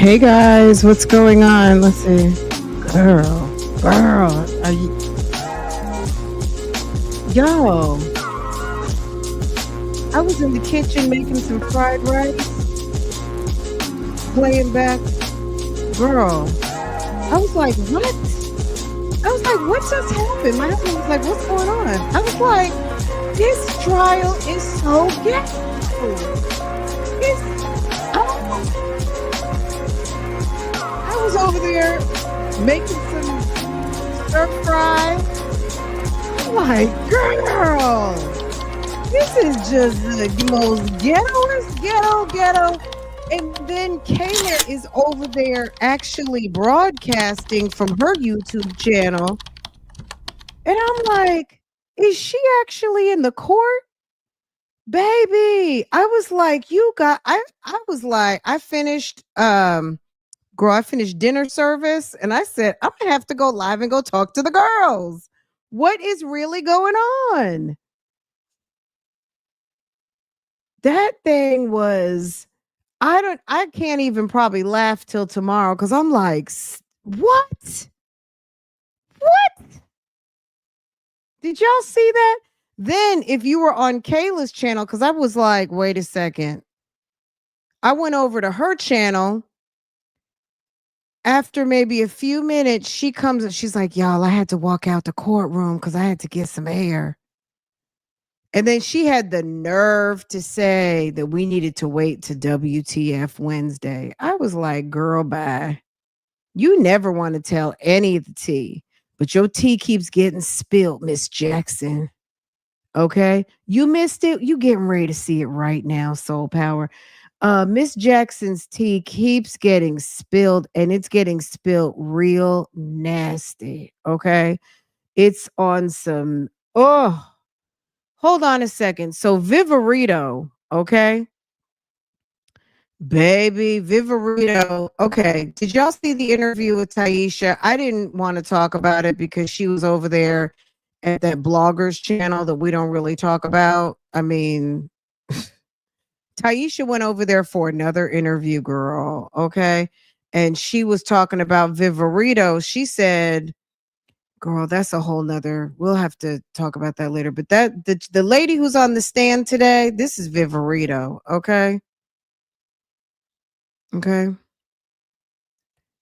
Hey guys, what's going on? Let's see. Girl, are you? Yo, I was in the kitchen making some fried rice, playing back. Girl, I was like, what? I was like, what just happened? My husband was like, what's going on? I was like, this trial is so ghetto. It's, I was over there making some stir fry. I'm like, girl, this is just the most ghetto. And then Kayla is over there actually broadcasting from her YouTube channel. And I'm like, is she actually in the court? Baby, I was like, I was like, I finished I finished dinner service and I said, I'm gonna have to go live and go talk to the girls. What is really going on? That thing was, I can't even probably laugh till tomorrow because I'm like, what? What? Did y'all see that? Then if you were on Kayla's channel, because I was like, wait a second. I went over to her channel. After maybe a few minutes, she comes and she's like, y'all, I had to walk out the courtroom because I had to get some air. And then she had the nerve to say that we needed to wait to WTF Wednesday. I was like, girl, bye. You never want to tell any of the tea, but your tea keeps getting spilled, Miss Jackson. Okay? You missed it. You getting ready to see it right now, Soul Power. Miss Jackson's tea keeps getting spilled and it's getting spilled real nasty. Okay. It's on some, hold on a second. So Vivarito, okay. Baby, Vivarito. Okay. Did y'all see the interview with Taisha? I didn't want to talk about it because she was over there at that bloggers channel that we don't really talk about. I mean, Taisha went over there for another interview, girl. Okay. And she was talking about Vivarito. She said, girl, that's a whole nother, we'll have to talk about that later. But the lady who's on the stand today, this is Vivarito. Okay. Okay.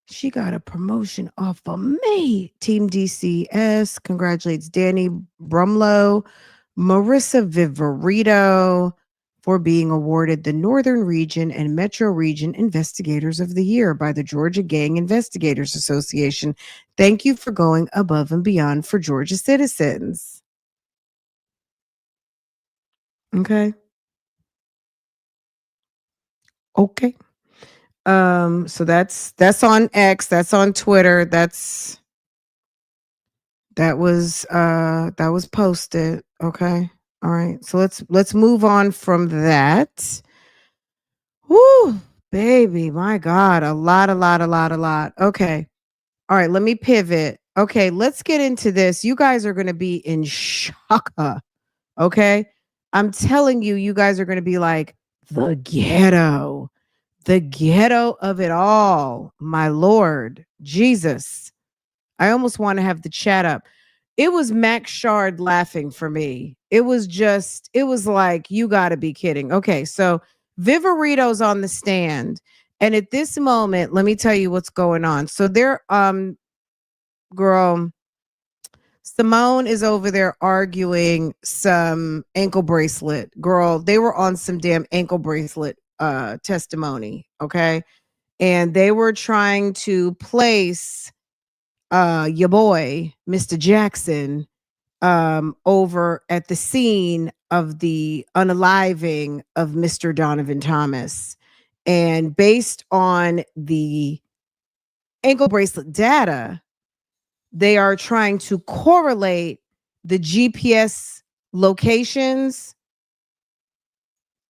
She got a promotion off of me. Team DCS congratulates Danny Brumlow, Marissa Vivarito for being awarded the Northern Region and Metro Region Investigators of the Year by the Georgia Gang Investigators Association. Thank you for going above and beyond for Georgia citizens. Okay. Okay. So that's on X, that's on Twitter, that was posted. Okay. All right. So let's move on from that. Whoo, baby, my God, a lot. Okay. All right, let me pivot. Okay, let's get into this. You guys are going to be in shock. Okay. I'm telling you, you guys are going to be like, the ghetto of it all. My Lord Jesus. I almost want to have the chat up. It was Max Shard laughing for me. It was like, you got to be kidding. Okay, so Vivarito's on the stand. And at this moment, let me tell you what's going on. So they're, girl, Simone is over there arguing some ankle bracelet. Girl, they were on some damn ankle bracelet testimony. Okay. And they were trying to place your boy, Mr. Jackson, over at the scene of the unaliving of Mr. Donovan Thomas. And based on the ankle bracelet data, they are trying to correlate the GPS locations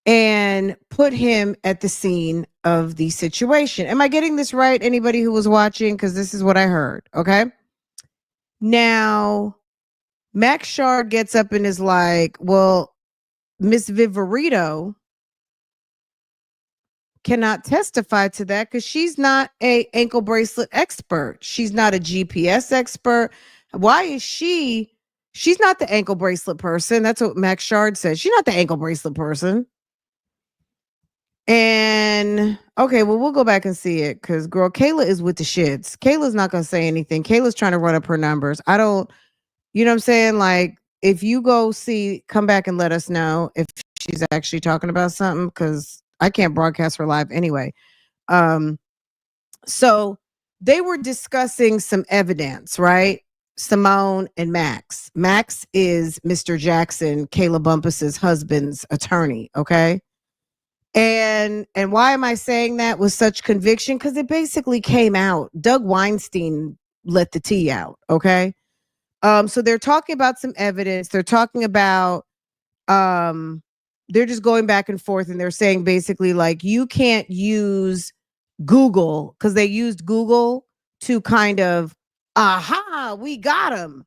and put him at the scene of the situation. Am I getting this right? Anybody who was watching? Because this is what I heard. Okay. Now, Max Shard gets up and is like, well, Miss Vivarito cannot testify to that because she's not a ankle bracelet expert. She's not a GPS expert. Why is she? She's not the ankle bracelet person. That's what Max Shard said. She's not the ankle bracelet person. And okay, well, we'll go back and see it because girl, Kayla is with the shits. Kayla's not gonna say anything. Kayla's trying to run up her numbers. I don't, you know what I'm saying? Like, if you go see, come back and let us know if she's actually talking about something because I can't broadcast her live anyway. So they were discussing some evidence, right? Simone and Max. Max is Mr. Jackson, Kayla Bumpus's husband's attorney, okay? And why am I saying that with such conviction? Because it basically came out. Doug Weinstein let the tea out, okay? So they're talking about some evidence. They're talking about they're just going back and forth, and they're saying basically like you can't use Google because they used Google to kind of we got him.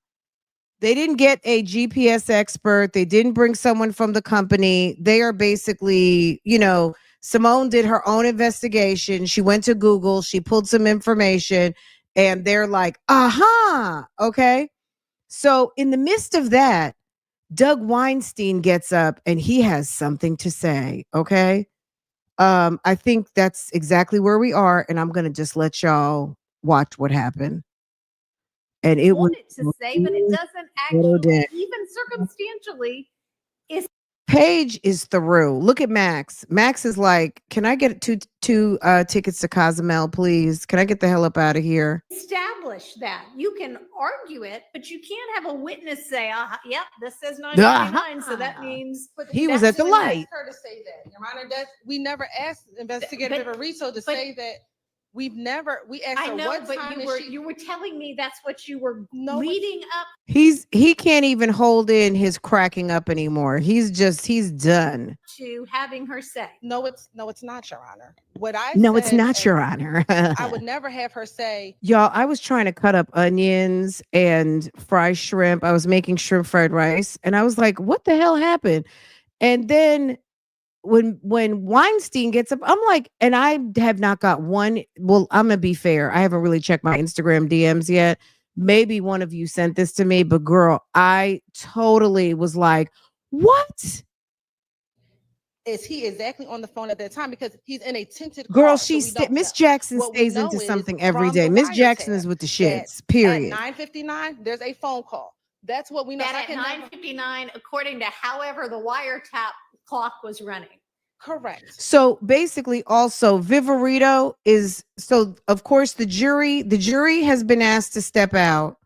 They didn't get a GPS expert. They didn't bring someone from the company. They are basically, Simone did her own investigation. She went to Google. She pulled some information and they're like, okay. So in the midst of that, Doug Weinstein gets up and he has something to say. Okay. I think that's exactly where we are. And I'm going to just let y'all watch what happened. And it was to say, but it doesn't actually, even circumstantially, is Paige is through. Look at Max. Max is like, can I get two tickets to Cozumel, please? Can I get the hell up out of here? Establish that. You can argue it, but you can't have a witness say, yep, this says 999, so that means he was at the light. Her to say that, Your Honor, we never asked Investigator Viverito to say that. We asked her what time you were telling me that's what you were leading up. He can't even hold in his cracking up anymore. He's done. To having her say. No, it's not, Your Honor. It's not, Your Honor. I would never have her say. Y'all, I was trying to cut up onions and fry shrimp. I was making shrimp fried rice. And I was like, what the hell happened? And then when Weinstein gets up, I'm like, and I have not got one. Well, I'm gonna be fair. I haven't really checked my Instagram DMs yet. Maybe one of you sent this to me, but girl, I totally was like, what? Is he exactly on the phone at that time? Because he's in a tinted girl. car, Miss Jackson stays into something every day. Miss Jackson is with the shits. Period. At 9:59, there's a phone call. That's what we know. That at 9:59, according to however the wiretap clock was running. Correct. So basically also Viverito of course the jury has been asked to step out,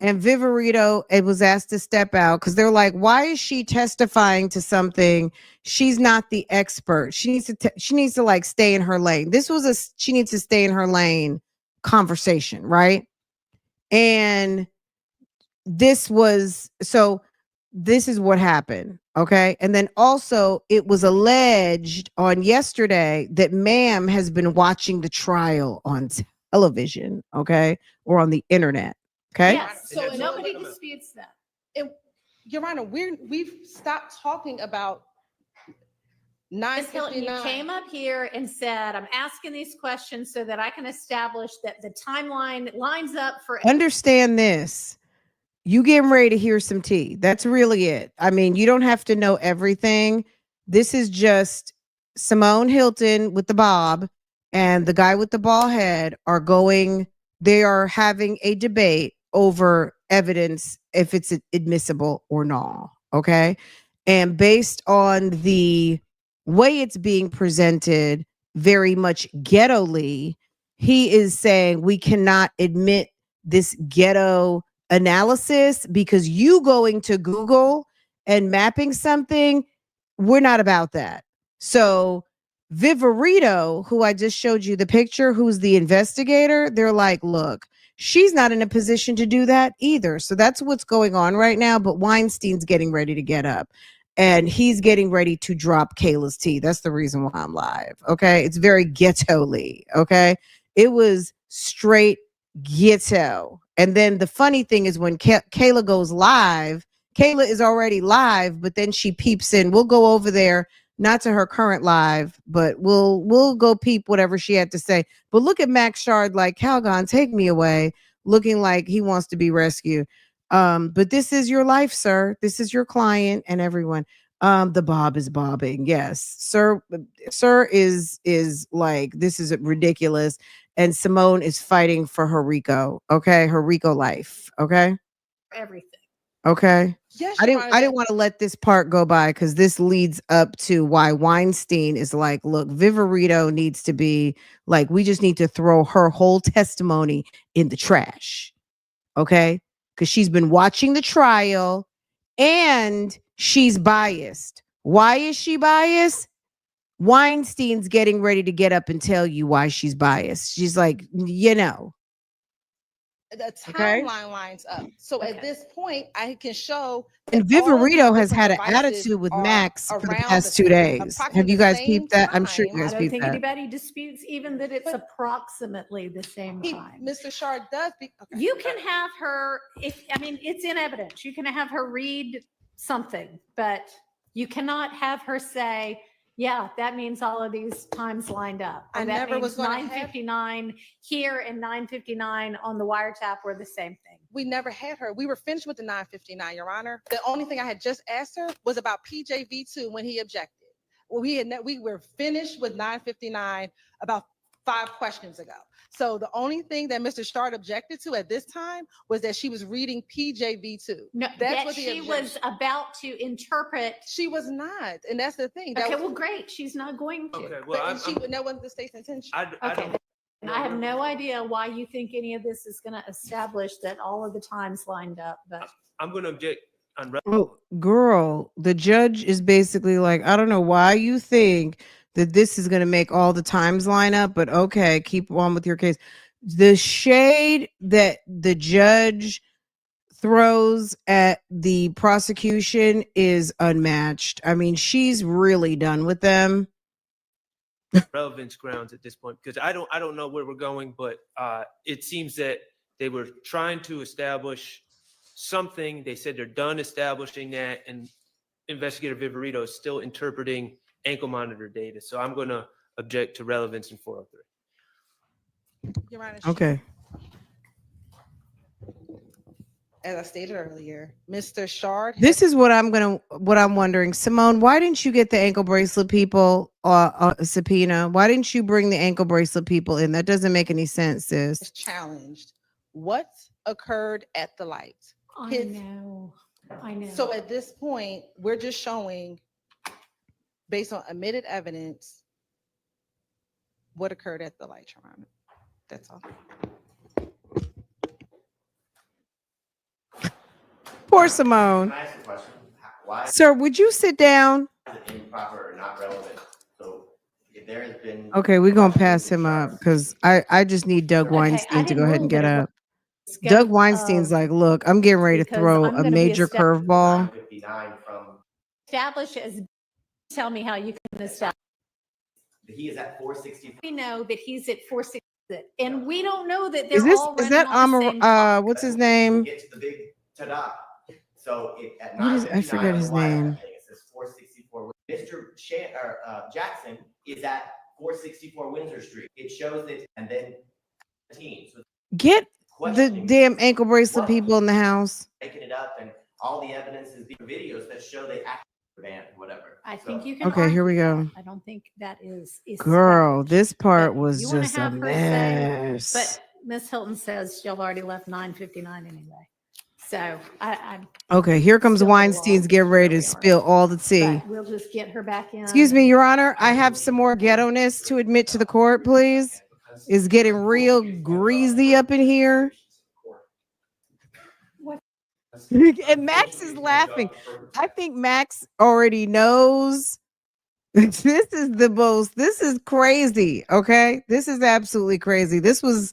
and Viverito was asked to step out because they're like, why is she testifying to something? She's not the expert. She needs to like stay in her lane. This was she needs to stay in her lane conversation, right? And this is what happened. Okay. And then also it was alleged on yesterday that ma'am has been watching the trial on television. Okay. Or on the internet. Okay. Yes. So nobody disputes that. Your Honor, we've stopped talking about 9:59. You came up here and said, I'm asking these questions so that I can establish that the timeline lines up for. Understand this. You getting ready to hear some tea. That's really it. I mean, you don't have to know everything. This is just Simone Hilton with the bob and the guy with the bald head they are having a debate over evidence, if it's admissible or not. Okay. And based on the way it's being presented, very much ghetto-ly, he is saying we cannot admit this ghetto analysis because you going to Google and mapping something, we're not about that. So Viverito, who I just showed you the picture, who's the investigator, they're like, look, she's not in a position to do that either. So that's what's going on right now. But Weinstein's getting ready to get up and he's getting ready to drop Kayla's tea. That's the reason why I'm live. Okay. It's very ghetto-ly. Okay. It was straight ghetto. And then the funny thing is when Kayla goes live, Kayla is already live, but then she peeps in. We'll go over there. not to her current live, but we'll go peep whatever she had to say. But look at Max Shard like, Calgon, take me away, looking like he wants to be rescued. But this is your life, sir. This is your client and everyone. The bob is bobbing. Yes, sir. Sir is like, this is ridiculous. And Simone is fighting for her Rico. Okay, her Rico life. Okay, Everything. okay. Yes, I Your didn't Honor, want to let this part go by because this leads up to why Weinstein is like, look, Viverito needs to be like, we just need to throw her whole testimony in the trash. Okay, because she's been watching the trial and she's biased. Why is she biased? Weinstein's getting ready to get up and tell you why she's biased. She's like, the Okay. timeline lines up. So at this point, I can show and that all of these Viverito has different had an devices attitude with are Max for the around past 2 days. Have approximately you the guys same peeped that? I'm sure you time. guys I don't peeped think that. anybody disputes even that it's approximately the same time. Mr. Shard does. Okay. You can have her, it's in evidence. You can have her read something, but you cannot have her say, yeah, that means all of these times lined up. Or I that never was means going to have. 9:59 here and 9:59 on the wiretap were the same thing. We never had her. We were finished with the 9:59, Your Honor. The only thing I had just asked her was about PJV2 when he objected. Well, we were finished with 9:59 about 5 questions ago. So the only thing that Mr. Shard objected to at this time was that she was reading PJV2. No, That's that what the she was about to interpret. She was not, and that's the thing. Okay, well, great. She's not going to. Okay, well, that wasn't the state's intention. Okay. And I have no idea why you think any of this is going to establish that all of the times lined up, but I'm going to object on. Oh, girl, the judge is basically like, I don't know why you think that this is going to make all the times line up, but okay, keep on with your case. The shade that the judge throws at the prosecution is unmatched. I mean, she's really done with them. Relevance grounds at this point, because I don't know where we're going, but it seems that they were trying to establish something. They said they're done establishing that, and investigator Viverito is still interpreting ankle monitor data. So I'm going to object to relevance in 403. Your Honor, Okay. as I stated earlier, Mr. Shard. This is what I'm wondering. Simone, why didn't you get the ankle bracelet people subpoena? Why didn't you bring the ankle bracelet people in? That doesn't make any sense, sis. Challenged. What occurred at the light? I know. So at this point, we're just showing, based on admitted evidence, what occurred at the light, Your Honor. That's all. Poor Simone. Can I ask a question? Why is Sir, would you sit down? it improper or not relevant? So if there has been. Okay, we're going to pass him up because I just need Doug Okay, Weinstein to go ahead and get up. Scope Doug Weinstein's of like, look, I'm getting ready to because throw I'm a gonna be major curveball. 959 from, establish as tell me how you can establish. he is at 464. We know that he's at 460, and we don't know that Is they're this all is running that on the same clock. what's his name? Get to the big ta-da. So at What is- I 9:59 forget on the his wiretap name. thing, it says 464. Mr. Jackson is at 464 Windsor Street. It shows it, and then 15. So Get the questioning damn ankle bracelet what people in the house. making it up, and all the evidence is the videos that show they actually van, whatever. I So- think you can. Okay, here we argue go. that. I don't think that is Girl, this part But was you wanna just a have her say- mess. But Miss Hilton says y'all already left 9:59 anyway. So I'm Okay, here comes Still a little Weinstein's lost getting ready to where we are. spill all the tea. but we'll just get her back in. Excuse me, Your Honor, I have some more ghetto-ness to admit to the court, please. It's getting real greasy up in here. And Max is laughing. I think Max already knows. This is crazy. Okay. This is absolutely crazy. This was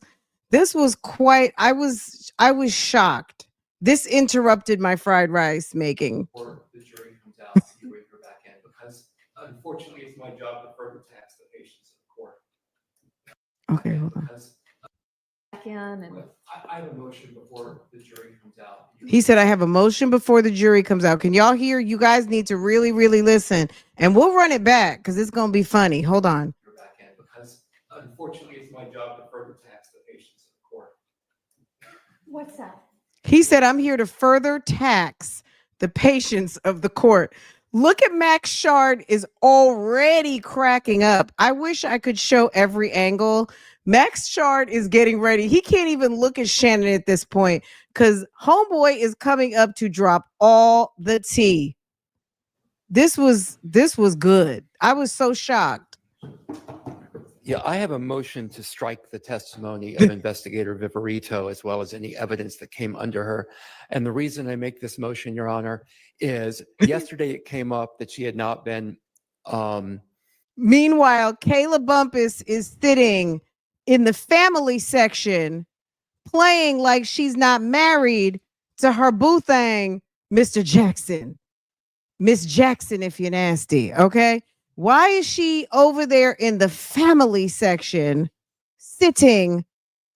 quite, I was shocked. This interrupted my fried rice making. Or the jury comes out, you wait for back end, because unfortunately, it's my job to further tax the patients in court. Okay, hold on. Because back in and. But I have a motion before the jury comes out. He said, I have a motion before the jury comes out. Can y'all hear? You guys need to really, really listen. And we'll run it back because it's going to be funny. Hold on. Your back end, because unfortunately, it's my job to further tax the patients in the court. What's that? He said, I'm here to further tax the patience of the court. Look at Max Shard is already cracking up. I wish I could show every angle. Max Shard is getting ready. He can't even look at Shannon at this point because homeboy is coming up to drop all the tea. This was good. I was so shocked. Yeah, I have a motion to strike the testimony of Investigator Viverito as well as any evidence that came under her. And the reason I make this motion, Your Honor, is yesterday it came up that she had not been. Meanwhile, Kayla Bumpus is sitting in the family section playing like she's not married to her boo thing, Mr. Jackson. Miss Jackson, if you're nasty, okay? Why is she over there in the family section sitting,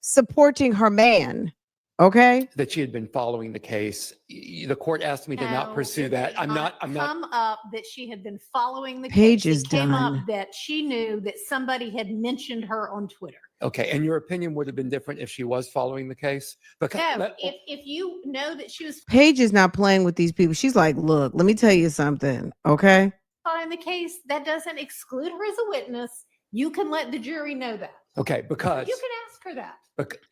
supporting her man? Okay. That she had been following the case. The court asked me to not No, pursue it that. did I'm not. Come up that she had been following the Page case. is It came done. up that she knew that somebody had mentioned her on Twitter. Okay. And your opinion would have been different if she was following the case? Because No, if you know that she was Paige is not playing with these people. She's like, look, let me tell you something. Okay. following the case, that doesn't exclude her as a witness. You can let the jury know that. okay, because You can ask her that.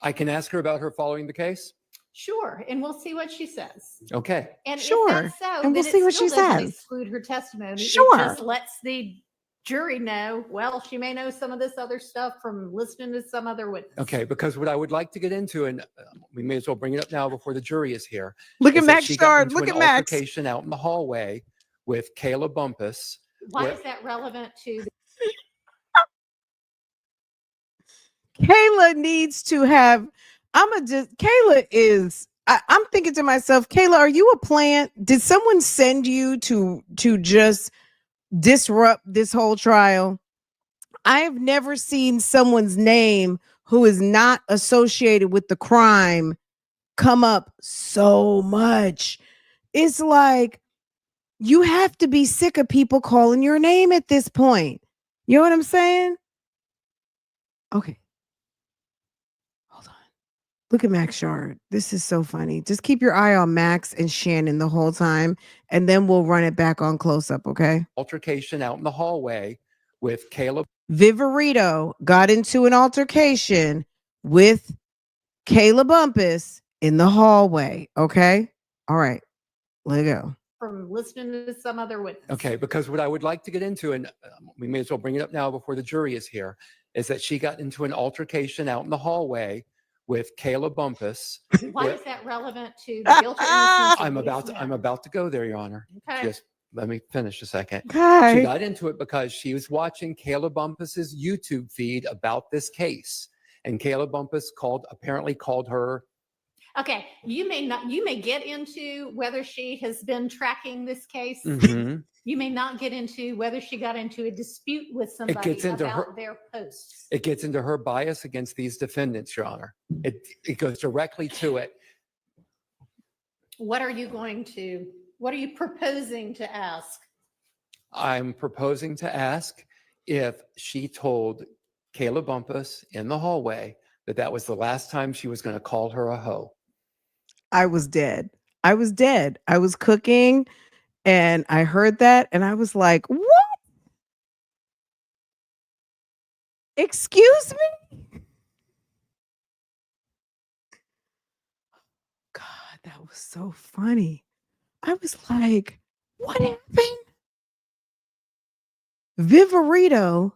I can ask her about her following the case. Sure, and we'll see what she says. Okay. And Sure, if that's so, and we'll then see it what still she doesn't says. exclude her testimony. Sure. It just lets the jury know, well, she may know some of this other stuff from listening to some other witness. Okay. Because what I would like to get into, and we may as well bring it up now before the jury is here. Look at is that Max she got Shard. into Look an at Max. altercation out in the hallway with Kayla Bumpus. Why Where- is that relevant to the Kayla needs to have, Kayla is, I'm thinking to myself, Kayla, are you a plant? Did someone send you to just disrupt this whole trial? I've never seen someone's name who is not associated with the crime come up so much. It's like you have to be sick of people calling your name at this point. You know what I'm saying? Okay. Hold on. Look at Max Shard. This is so funny. Just keep your eye on Max and Shannon the whole time, and then we'll run it back on close up, okay? Altercation out in the hallway with Kayla. Viverito got into an altercation with Kayla Bumpus in the hallway, okay? All right. Let it go. from listening to some other witness? Okay, because what I would like to get into, and we may as well bring it up now before the jury is here, is that she got into an altercation out in the hallway with Kayla Bumpus. Why where- is that relevant to the guilt or innocence of I'm these I'm men? about to go there, Your Honor. Okay. Just let me finish a second. She Okay. got into it because she was watching Kayla Bumpus's YouTube feed about this case. And Kayla Bumpus apparently called her. Okay, you may get into whether she has been tracking this case. Mhm. You may not get into whether she got into a dispute with somebody gets into about their posts. It gets into her bias against these defendants, Your Honor. It goes directly to it. What are you proposing to ask? I'm proposing to ask if she told Kayla Bumpus in the hallway that that was the last time she was going to call her a hoe. I was dead. I was dead. I was cooking and I heard that and I was like, what? Excuse me? God, that was so funny. I was like, what happened? Viverito.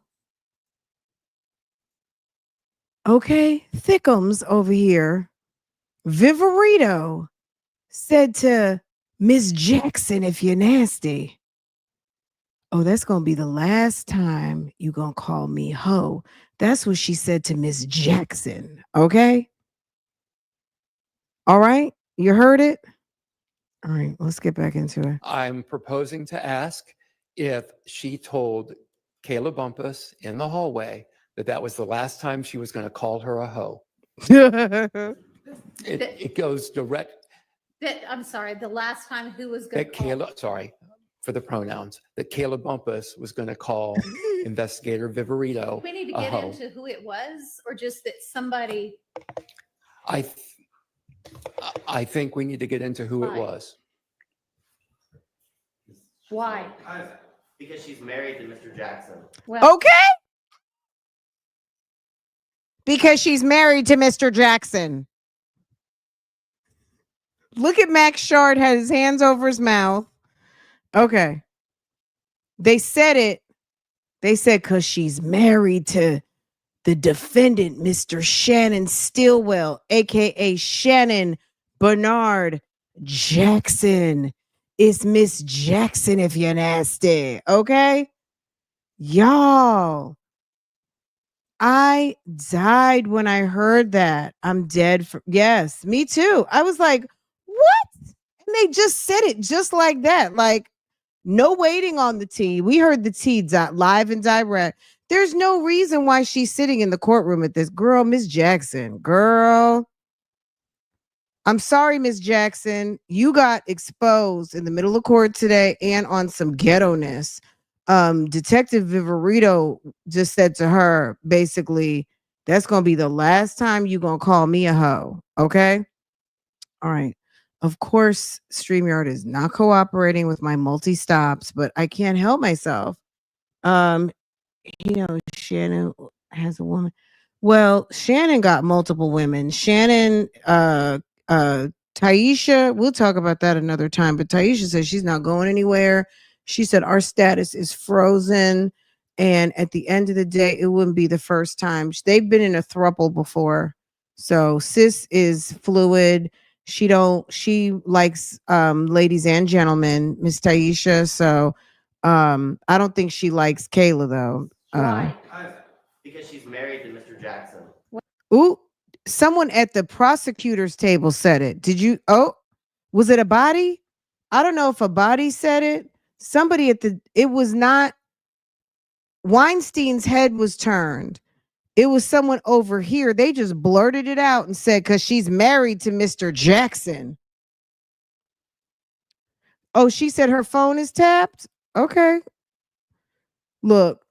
Okay, Thickums over here. Viverito said to Miss Jackson, if you're nasty, oh, that's going to be the last time you going to call me hoe. That's what she said to Miss Jackson. Okay. All right. You heard it. All right. Let's get back into it. I'm proposing to ask if she told Kayla Bumpus in the hallway that that was the last time she was going to call her a hoe. It goes direct, I'm sorry, the last time who was going to that call? Kayla, sorry for the pronouns, that Kayla Bumpus was going to call investigator Viverito We need to a get hoe. into who it was, or just that somebody, I think we need to get into who it Why? was. why? Because she's married to Mr. Jackson. Well, Okay. Because she's married to Mr. Jackson. Look at Max Shard had his hands over his mouth. Okay. They said it. They said because she's married to the defendant, Mr. Shannon Stillwell, aka Shannon Bernard Jackson. It's Miss Jackson if you're nasty. Okay. Y'all. I died when I heard that. I'm dead for yes, me too. I was like, what? And they just said it just like that. Like, no waiting on the tea. We heard the tea live and direct. There's no reason why she's sitting in the courtroom at this. Girl, Miss Jackson, girl. I'm sorry, Miss Jackson. You got exposed in the middle of court today and on some ghetto-ness. Detective Viverito just said to her, basically, that's going to be the last time you're going to call me a hoe. Okay. All right. Of course, StreamYard is not cooperating with my multi-stops, but I can't help myself. Shannon has a woman. Well, Shannon got multiple women. Shannon, Taisha, we'll talk about that another time, but Taisha says she's not going anywhere. She said our status is frozen. And at the end of the day, it wouldn't be the first time. They've been in a throuple before. So sis is fluid. She likes ladies and gentlemen, Miss Taisha. So I don't think she likes Kayla though. Why? Because she's married to Mr. Jackson. Ooh, someone at the prosecutor's table said it. Did you? Oh, was it a body? I don't know if a body said it. Somebody it was not. Weinstein's head was turned. It was someone over here. They just blurted it out and said, because she's married to Mr. Jackson. Oh, she said her phone is tapped. Okay. Look,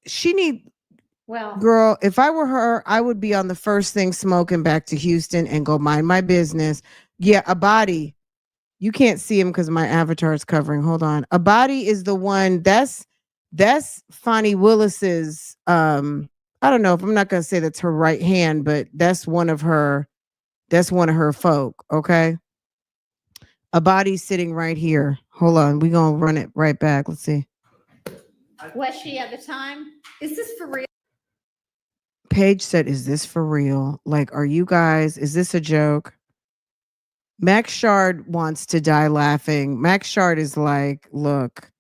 Well, girl, if I were her, I would be on the first thing smoking back to Houston and go mind my business. Yeah, a body. You can't see him because my avatar is covering. Hold on. A body is the one that's Fonnie Willis's I don't know if I'm not gonna say that's her right hand, but that's one of her folk. Okay. A body's sitting right here. Hold on. We're gonna run it right back. Let's see. was she at the time? Is this for real? Paige said, is this for real? Like, are you guys, is this a joke? Max Shard wants to die laughing. Max Shard is like, look,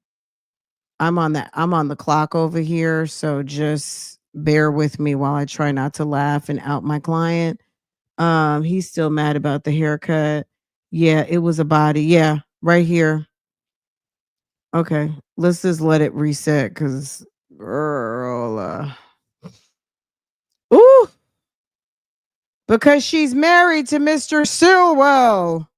I'm on the clock over here, so just bear with me while I try not to laugh and out my client. He's still mad about the haircut. Yeah, it was a body. Yeah, right here. Okay, let's just let it reset because girl, ooh, because she's married to Mr. Stilwell.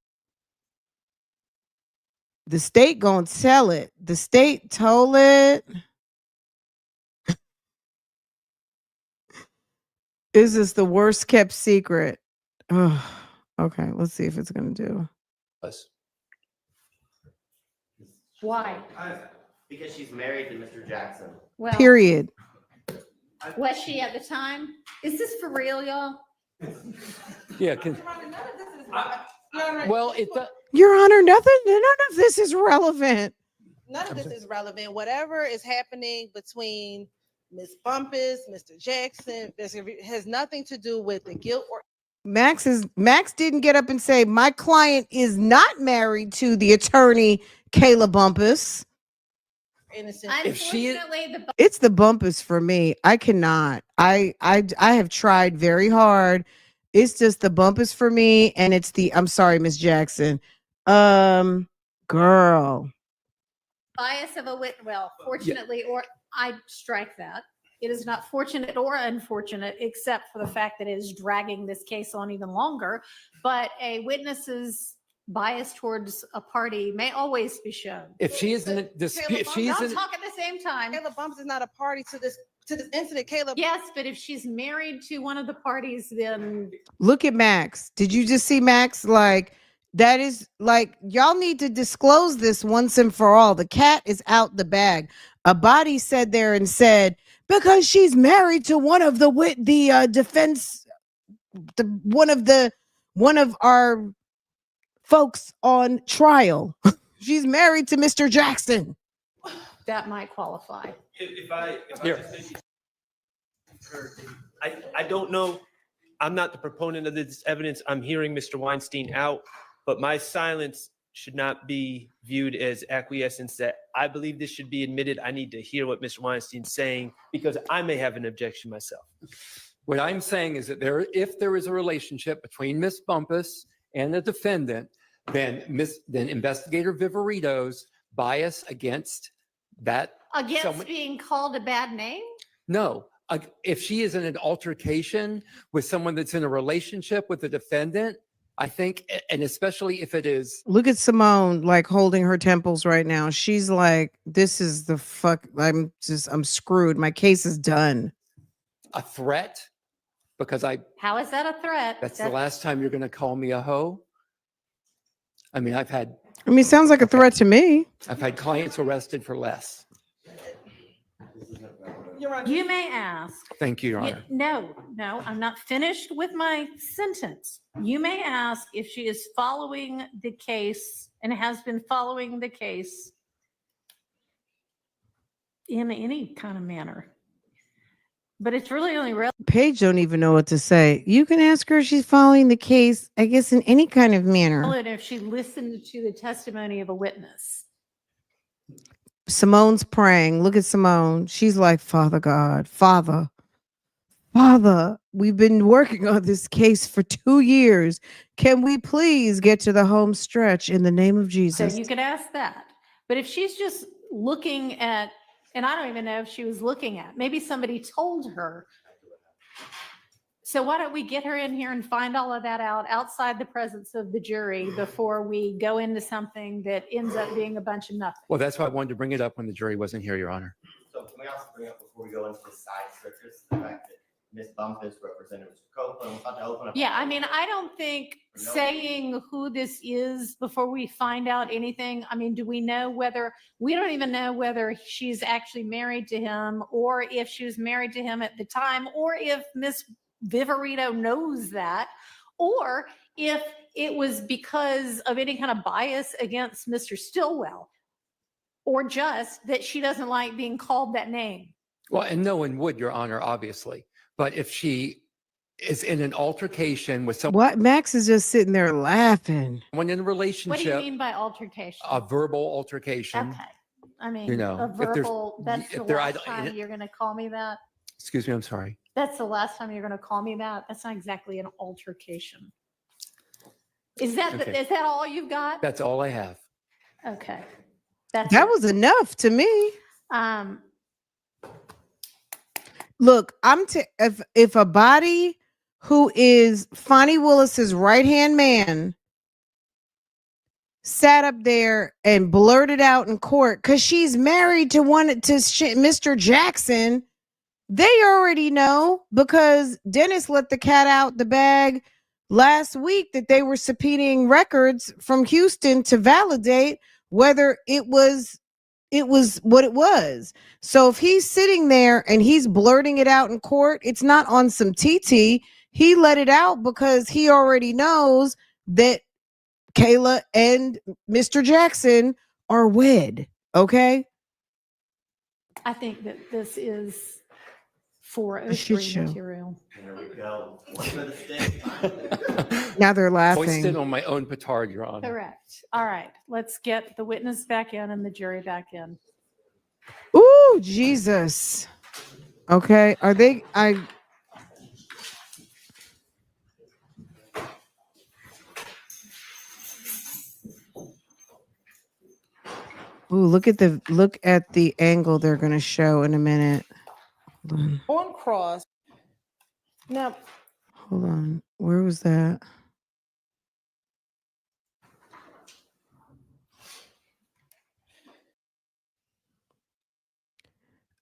The state gonna tell it. The state told it. Is this the worst kept secret? Oh, okay, let's see if it's gonna do. Why? Because she's married to Mr. Jackson. Well, Period. was she at the time? Is this for real, y'all? Yeah. Well, Your Honor, none of this is relevant. None of this is relevant. Whatever is happening between Miss Bumpus, Mr. Jackson, this has nothing to do with the guilt or Max didn't get up and say my client is not married to the attorney Kayla Bumpus. innocent. Unfortunately, It's the Bumpus for me. I cannot. I have tried very hard. It's just the Bumpus for me, and it's I'm sorry, Miss Jackson. Girl. bias of a witness. Well, fortunately, or I strike that. It is not fortunate or unfortunate, except for the fact that it is dragging this case on even longer. But a witness's bias towards a party may always be shown. If she is in a dispute, if she's Don't in, talk at the same time. Kayla Bumpus is not a party to this incident. Kayla. Yes, but if she's married to one of the parties, then Look at Max. Did you just see Max? Like, that is like, y'all need to disclose this once and for all. The cat is out the bag. A body said there and said, because she's married to one of the defense, one of our folks on trial. She's married to Mr. Jackson. that might qualify. If I Here. just maybe heard- I don't know. I'm not the proponent of this evidence. I'm hearing Mr. Weinstein out, but my silence should not be viewed as acquiescence that I believe this should be admitted. I need to hear what Mr. Weinstein's saying because I may have an objection myself. what I'm saying is that if there is a relationship between Miss Bumpus and the defendant, then Investigator Viverito's bias against that. Against someone- being called a bad name? No, if she is in an altercation with someone that's in a relationship with the defendant, I think, and especially if it is, Look at Simone like holding her temples right now. She's like, this is the fuck. I'm screwed. My case is done. a threat, because How is that a threat? that's the last time you're going to call me a hoe. I mean, I've had I mean, sounds like a threat to me. clients arrested for less. Your Honor. You may ask. Thank you, Your Yeah, Honor. no, I'm not finished with my sentence. You may ask if she is following the case and has been following the case in any kind of manner. But it's really only Paige don't even know what to say. You can ask her if she's following the case, I guess, in any kind of manner. relevant if she listened to the testimony of a witness. Simone's praying. Look at Simone. She's like, Father God, Father, we've been working on this case for 2 years. Can we please get to the home stretch in the name of So Jesus? you could ask that. But if she's just looking at, and I don't even know if she was looking at, maybe somebody told her. So why don't we get her in here and find all of that out outside the presence of the jury before we go into something that ends up being a bunch of nothing? Well, that's why I wanted to bring it up when the jury wasn't here, Your Honor. So can we also bring up before we go into the side searches, the fact that Ms. Bumpus represented Mr. Copeland, about to open up. Yeah, I mean, I don't think saying who this is before we find out anything, I mean, do we know whether, we don't even know whether she's actually married to him or if she was married to him at the time, or if Miss Viverito knows that, or if it was because of any kind of bias against Mr. Stillwell, or just that she doesn't like being called that name. Well, and no one would, Your Honor, obviously. But if she is in an altercation with someone What? Max is just sitting there laughing. in a What do you relationship, mean by altercation? a verbal altercation, Okay. I mean, you know, a if there's- verbal, that's if the they're last idle- time you're going to call me that? excuse me, I'm sorry. That's the last time you're going to call me that? That's not exactly an altercation. Is that, Okay. is that all you've got? That's all I have. Okay. That's That it. was enough to me. Um, Look, if a body who is Fonnie Willis's right-hand man sat up there and blurted out in court because she's married to Mr. Jackson, they already know because Dennis let the cat out the bag last week that they were subpoenaing records from Houston to validate whether it was what it was. So if he's sitting there and he's blurting it out in court, it's not on some TT. He let it out because he already knows that Kayla and Mr. Jackson are wed. Okay. I think that this is for A shit show. material. There we go. One for the stick. Now they're Hoisted laughing. on my own petard, Your Honor. Correct. All right. Let's get the witness back in and the jury back in. Ooh, Jesus. Okay. Are they? Ooh, look at the angle they're gonna show in a minute. Hold on. On cross. Now, Hold on. Where was that?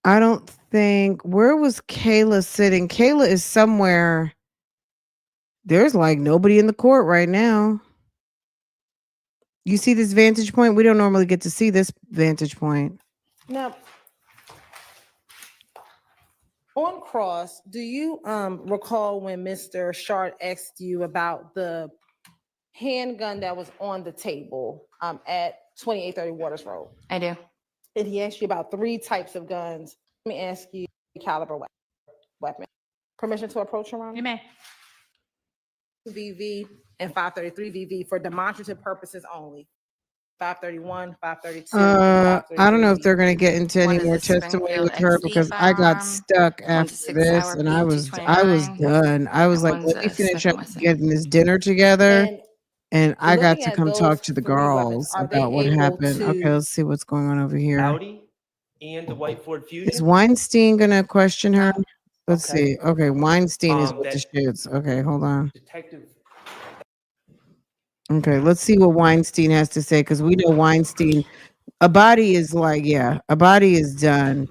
I don't think. Where was Kayla sitting? Kayla is somewhere. There's like nobody in the court right now. You see this vantage point? We don't normally get to see this vantage point. now, on cross, do you recall when Mr. Shard asked you about the handgun that was on the table at 2830 Waters Road? I do. And he asked you about 3 types of guns. Let me ask you caliber weapon. Permission to approach, Your Honor? You may. VV and 533 VV for demonstrative purposes only. 531, 532. I don't know if they're going to get into One any is more a testimony Springfield with her XD because I got firearm, stuck one's a after 6 this hour and I was P229, done. I was and like, one's let me a finish Smith up & Wesson. getting this dinner together. And I got looking to at come talk those to the 3 weapons, girls are they about what able happened. Okay, to- let's see what's going on over here. Audi and the white Ford Is Fusion. Weinstein going to question her? Let's Okay. see. Okay, Weinstein is with the That- shoots. Okay, hold on. Detective. Okay, let's see what Weinstein has to say because we know Weinstein. Abadi is like, yeah, Abadi is done.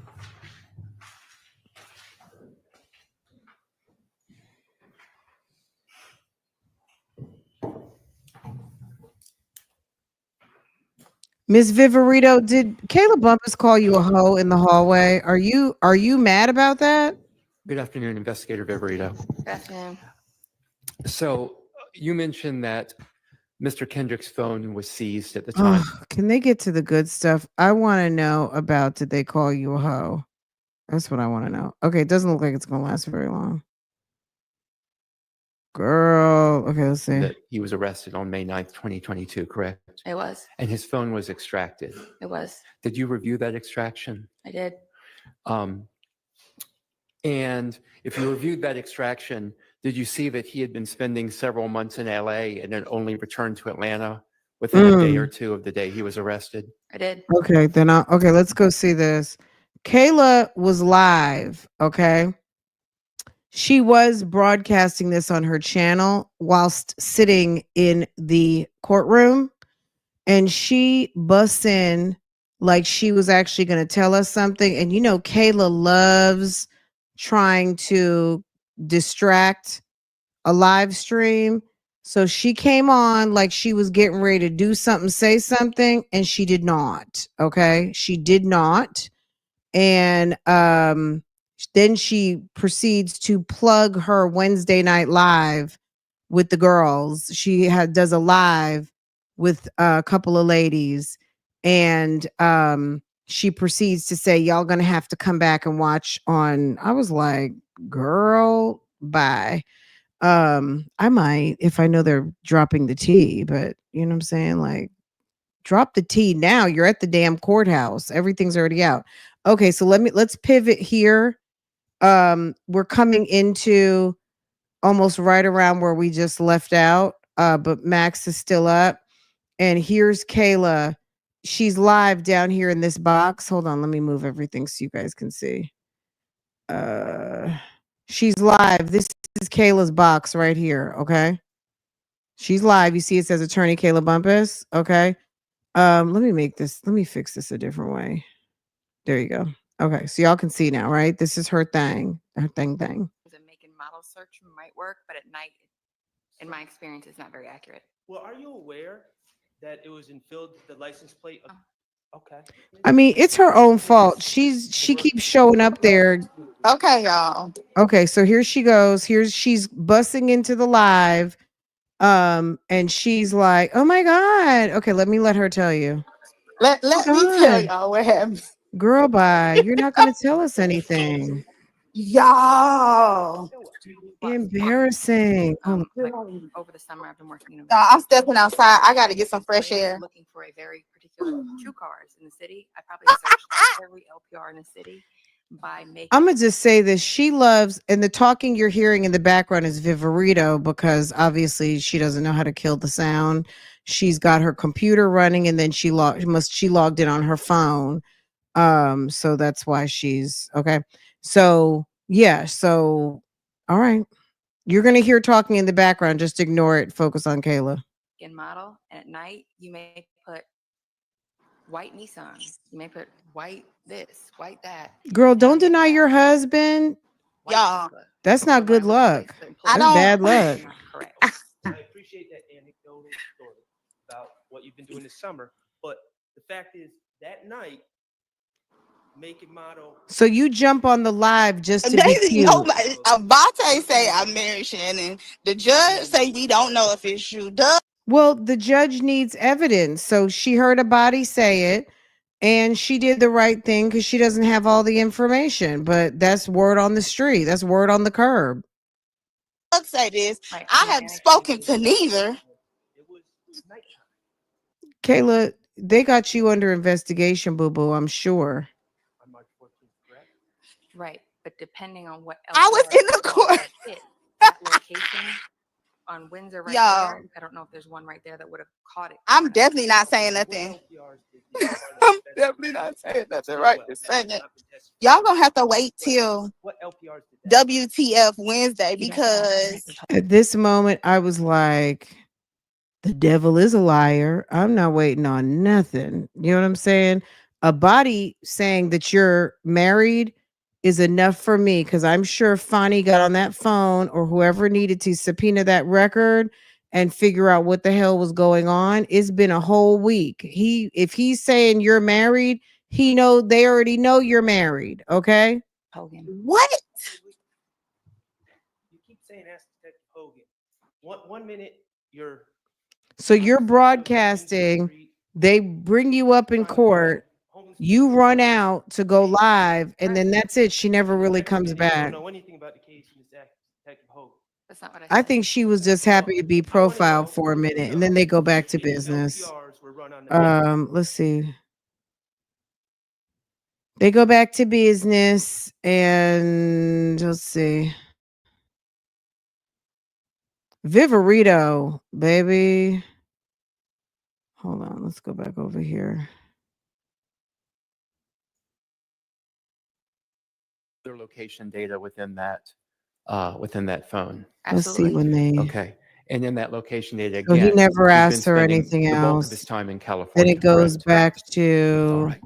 Miss Viverito, did Kayla Bumpus call you a hoe in the hallway? Are you mad about that? Good afternoon, Investigator Viverito. Good afternoon. So you mentioned that Mr. Kendrick's phone was seized at the time. Oh, can they get to the good stuff? I want to know about did they call you a hoe? That's what I want to know. Okay, it doesn't look like it's going to last very long. Girl, okay, let's see. That he was arrested on May 9th, 2022, correct? It was. And his phone was extracted. It was. Did you review that extraction? I did. And if you reviewed that extraction, did you see that he had been spending several months in LA and then only returned to Atlanta within a day or two of the day he was arrested? I did. Okay, then okay, let's go see this. Kayla was live, okay? She was broadcasting this on her channel whilst sitting in the courtroom, and she busts in like she was actually going to tell us something. And you know, Kayla loves trying to distract a live stream. So she came on like she was getting ready to do something, say something, and she did not. Okay, she did not. And then she proceeds to plug her Wednesday night live with the girls. She does a live with a couple of ladies, and she proceeds to say, y'all gonna have to come back and watch on. I was like, girl, bye. I might if I know they're dropping the T, but you know what I'm saying? Like, drop the T now. You're at the damn courthouse. Everything's already out. Okay, so let's pivot here. We're coming into almost right around where we just left out. But Max is still up. And here's Kayla. She's live down here in this box. Hold on, let me move everything so you guys can see. She's live. This is Kayla's box right here. Okay. She's live. You see it says Attorney Kayla Bumpus. Okay. Let me fix this a different way. There you go. Okay, so y'all can see now, right? This is her thing. Her thing. The make and model search might work, but at night, in my experience, it's not very accurate. Well, are you aware that it was infilled the license plate? Okay. I mean, it's her own fault. She keeps showing up there. Okay, y'all. Okay, so here she goes. She's busting into the live. And she's like, oh my God. Okay, let her tell you. Let me tell y'all what happened. Girl, bye. You're not gonna tell us anything. Y'all. Embarrassing. Oh, Like, over the summer, I've been working in I'm stepping outside. I got to get some fresh air. looking for a very particular two cars in the city. I probably searched every LPR in the city by making. I'm gonna just say this. She loves, and the talking you're hearing in the background is Viverito because obviously she doesn't know how to kill the sound. She's got her computer running, and then she logged in on her phone. So that's why she's okay. So yeah, so all right. You're gonna hear talking in the background. Just ignore it. Focus on Kayla. In model, and at night you may put white Nissan. You may put white this, white that. Girl, And don't on your deny your car, husband. white Y'all, Tesla. That's Go not good around with luck. this and I pull That's it bad out. luck. Not correct. I appreciate that anecdotal story about what you've been doing this summer, but the fact is that night, make and model. So you jump on the live just to be Daisy, cute. nobody. Abate say I married Shannon. The judge say we don't know if it's true. Doug Well, the judge needs evidence. So she heard a body say it and she did the right thing because she doesn't have all the information. But that's word on the street. That's word on the curb. say this. Right. I from the have annex spoken to to neither. It was nighttime. Kayla, they got you under investigation, boo boo, I'm sure. On March 14th, correct? Right, but depending on what I was LPR in the saw court. that hit, that location on Windsor right Y'all. there, I don't know if there's one right there that would have caught it. I'm coming up. definitely not saying What nothing. LPRs did the I'm definitely not saying nothing right this second. Y'all gonna have to wait till What LPRs did that? WTF Wednesday You don't know. because At this moment, I was like, the devil is a liar. I'm not waiting on nothing. You know what I'm saying? A body saying that you're married is enough for me because I'm sure Fonnie got on that phone or whoever needed to subpoena that record and figure out what the hell was going on. It's been a whole week. If he's saying you're married, they already know you're married. Okay. Hogan. what? You keep saying ask Detective Hogan. One minute you're So you're broadcasting. They bring you up in court. You run out to go live, and then that's it. She never really comes back. I don't know anything about the case and it's Detective Hogan. That's not what I I said. think she was just happy to be profiled for a minute, and then they go back to business. LPRs were run on the Let's see. They go back to business, and let's see. Viverito, baby. Hold on, let's go back over here. Their location data within that phone. Let's see Absolutely. when they. Okay. And in that location data, So he again, never he's asked been her spending anything the bulk else. of his time in Then California. it goes correct? back All to, right.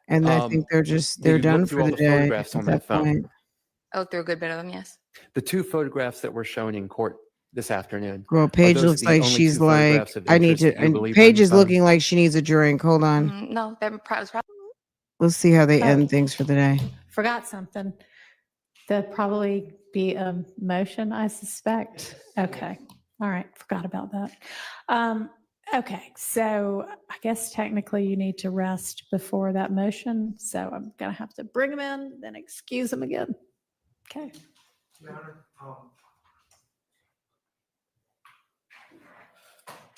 and I think they're Did they're you done look through for all the the day photographs at on that that phone? point. Oh, through a good bit of them, yes. The two photographs that were shown in court this afternoon. Girl, Paige those looks the like only she's two like, photographs of I need interest to, that you and believe were Paige in the is phone? looking like she needs a drink. Hold on. No, that was probably. Let's see how they Oh. end things for the day. Forgot something. There'll probably be a motion, I suspect. Okay. All right. Forgot about that. Okay. So I guess technically you need to rest before that motion. So I'm going to have to bring them in, then excuse them again. Okay. Your Honor,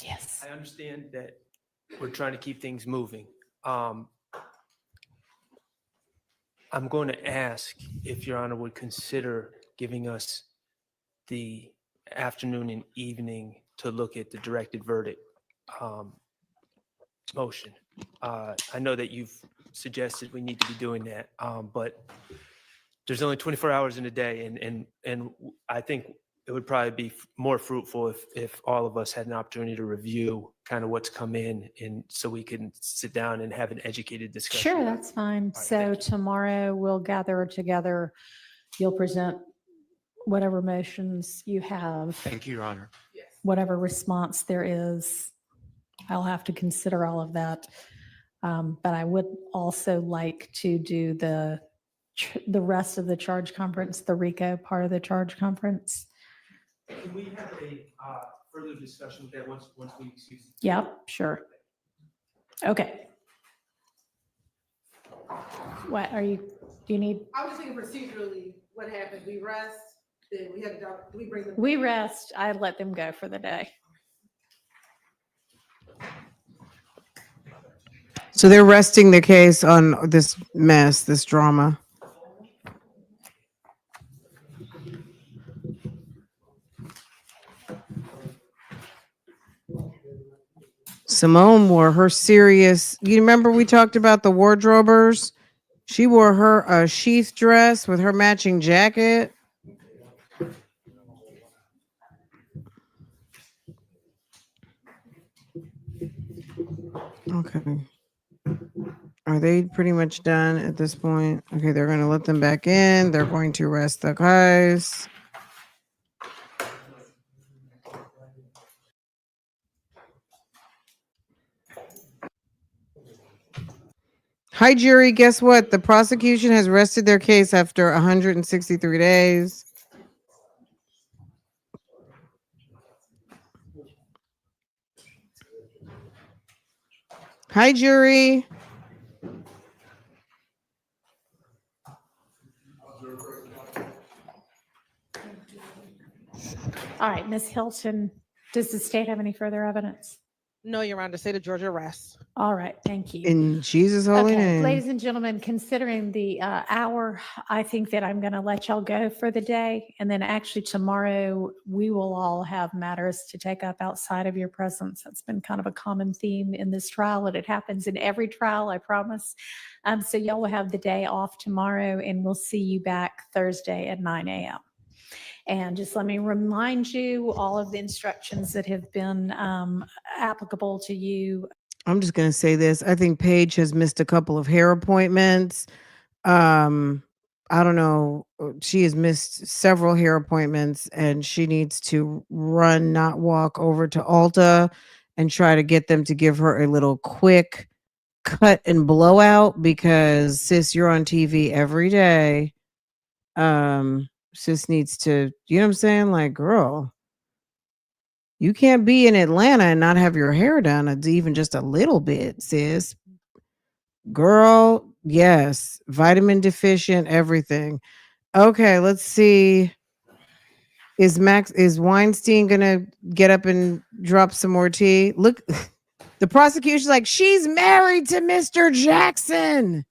Yes. I understand that we're trying to keep things moving. I'm going to ask if Your Honor would consider giving us the afternoon and evening to look at the directed verdict motion. I know that you've suggested we need to be doing that, but there's only 24 hours in a day, and I think it would probably be more fruitful if all of us had an opportunity to review kind of what's come in, and so we can sit down and have an educated discussion. Sure, about it. that's fine. right, So thank you. tomorrow we'll gather together. You'll present whatever motions you have, Thank you, Your Honor. whatever response there is. I'll have to consider all of that. But I would also like to do the rest of the charge conference, the RICO part of the charge conference. Can we have a further discussion with that once we excuse? Yep, sure. Okay. What are you, do you need? I was thinking procedurally, what happened? We rest, then we had, we bring them. We rest. I let them go for the day. So they're resting the case on this mess, this drama. Simone wore her serious. You remember we talked about the wardrobers She wore her sheath dress with her matching jacket. Okay. Are they pretty much done at this point? Okay, they're going to let them back in. They're going to arrest the guys. Hi, jury. Guess what? The prosecution has rested their case after 163 days. Hi, jury. All right, Ms. Hilton, does the state have any further evidence? No, Your Honor, the state of Georgia rests. All right, thank you. In Jesus' holy Okay, name. ladies and gentlemen, considering the hour, I think that I'm going to let y'all go for the day. And then actually tomorrow, we will all have matters to take up outside of your presence. That's been kind of a common theme in this trial, and it happens in every trial, I promise. So y'all will have the day off tomorrow, and we'll see you back Thursday at 9 a.m. And just let me remind you all of the instructions that have been applicable to you. I'm just going to say this. I think Paige has missed a couple of hair appointments. I don't know. She has missed several hair appointments, and she needs to run, not walk, over to Ulta and try to get them to give her a little quick cut and blowout, because sis, you're on TV every day. Sis needs to, you know what I'm saying? Like, girl, you can't be in Atlanta and not have your hair done even just a little bit, sis. Girl, yes. Vitamin deficient, everything. Okay, let's see. Is Weinstein gonna get up and drop some more tea? Look, the prosecution's like, she's married to Mr. Jackson.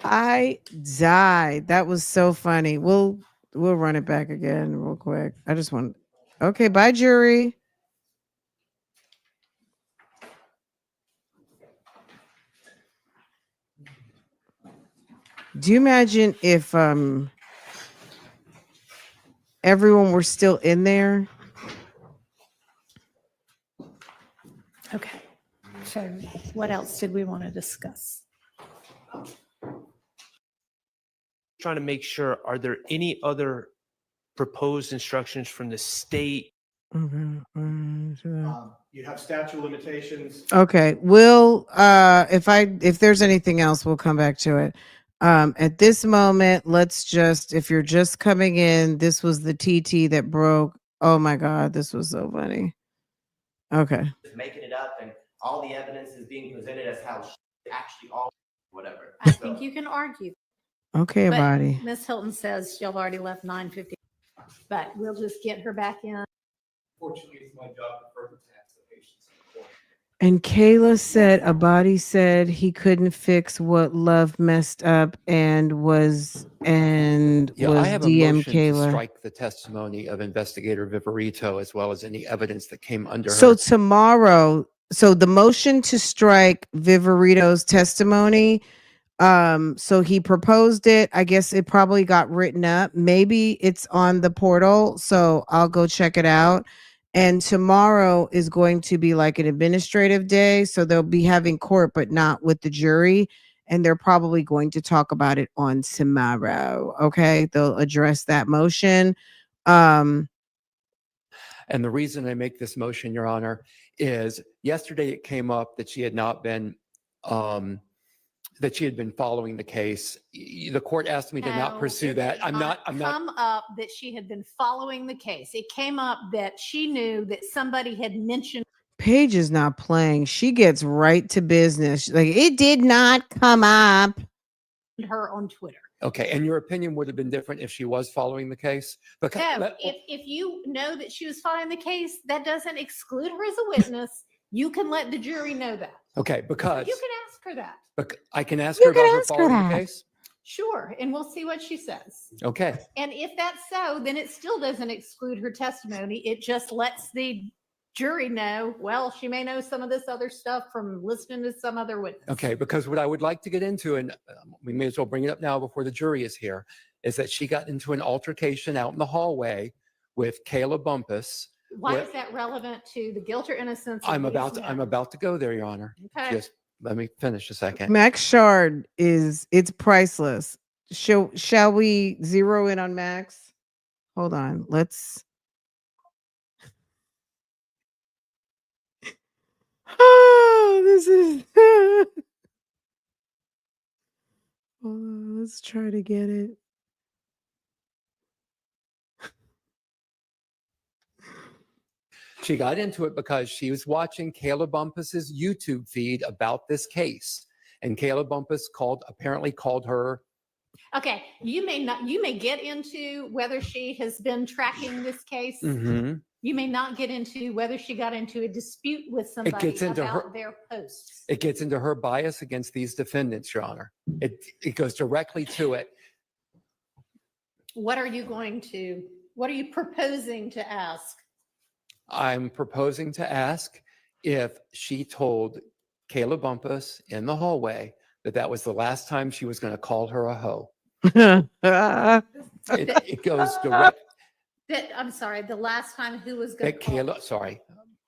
I died. That was so funny. We'll run it back again real quick. I just want. Okay, bye, jury. Do you imagine if everyone were still in there? Okay. So what else did we want to discuss? Trying to make sure, are there any other proposed instructions from the state? You have statute of limitations. Okay, we'll if there's anything else, we'll come back to it. At this moment, let's just, if you're just coming in, this was the TT that broke. Oh my God, this was so funny. Okay. Just making it up, and all the evidence is being presented as how actually all whatever. I think you can argue. Okay, But buddy. Ms. Hilton says y'all already left 9:50, but we'll just get her back in. Fortunately, it's my job to further tax the patients. And Kayla said, Abadi said he couldn't fix what Love messed up and was I have a DM motion to Kayla. strike the testimony of Investigator Viverito as well as any evidence that came under So her. tomorrow, so the motion to strike Viverito's testimony, so he proposed it. I guess it probably got written up. Maybe it's on the portal, so I'll go check it out. And tomorrow is going to be like an administrative day, so they'll be having court, but not with the jury. And they're probably going to talk about it on tomorrow. Okay, they'll address that motion. And the reason I make this motion, Your Honor, is yesterday it came up that she had not been, that she had been following the case. The court asked me to not No, pursue it that. did I'm not. come up that she had been following the case. It came up that she knew that somebody had mentioned Paige is not playing. She gets right to business. Like, it did not come up. her on Twitter. Okay, and your opinion would have been different if she was following the case? Because No, if you know that she was following the case, that doesn't exclude her as a witness. You can let the jury know that. okay, because You can ask her that. I can ask You her can about her ask her following the that. case. Sure, and we'll see what she says. Okay, And if that's so, then it still doesn't exclude her testimony. It just lets the jury know? Well, she may know some of this other stuff from listening to some other witness. Okay, because what I would like to get into, and we may as well bring it up now before the jury is here, is that she got into an altercation out in the hallway with Kayla Bumpus. Why where- is that relevant to the guilt or innocence? of I'm these about to go there, Your Honor. Okay. Just let me finish a second. Max Shard it's priceless. Shall we zero in on Max? Hold on. Let's oh, this is hold on, let's try to get it. She got into it because she was watching Kayla Bumpus's YouTube feed about this case. And Kayla Bumpus apparently called her. Okay, you may get into whether she has been tracking this case. Mhm. You may not get into whether she got into a dispute with somebody gets into about their posts. It gets into her bias against these defendants, Your Honor. It goes directly to it. What are you proposing to ask? I'm proposing to ask if she told Kayla Bumpus in the hallway that was the last time she was going to call her a hoe. It goes direct. I'm sorry, the last time who was going That to call? Kayla, sorry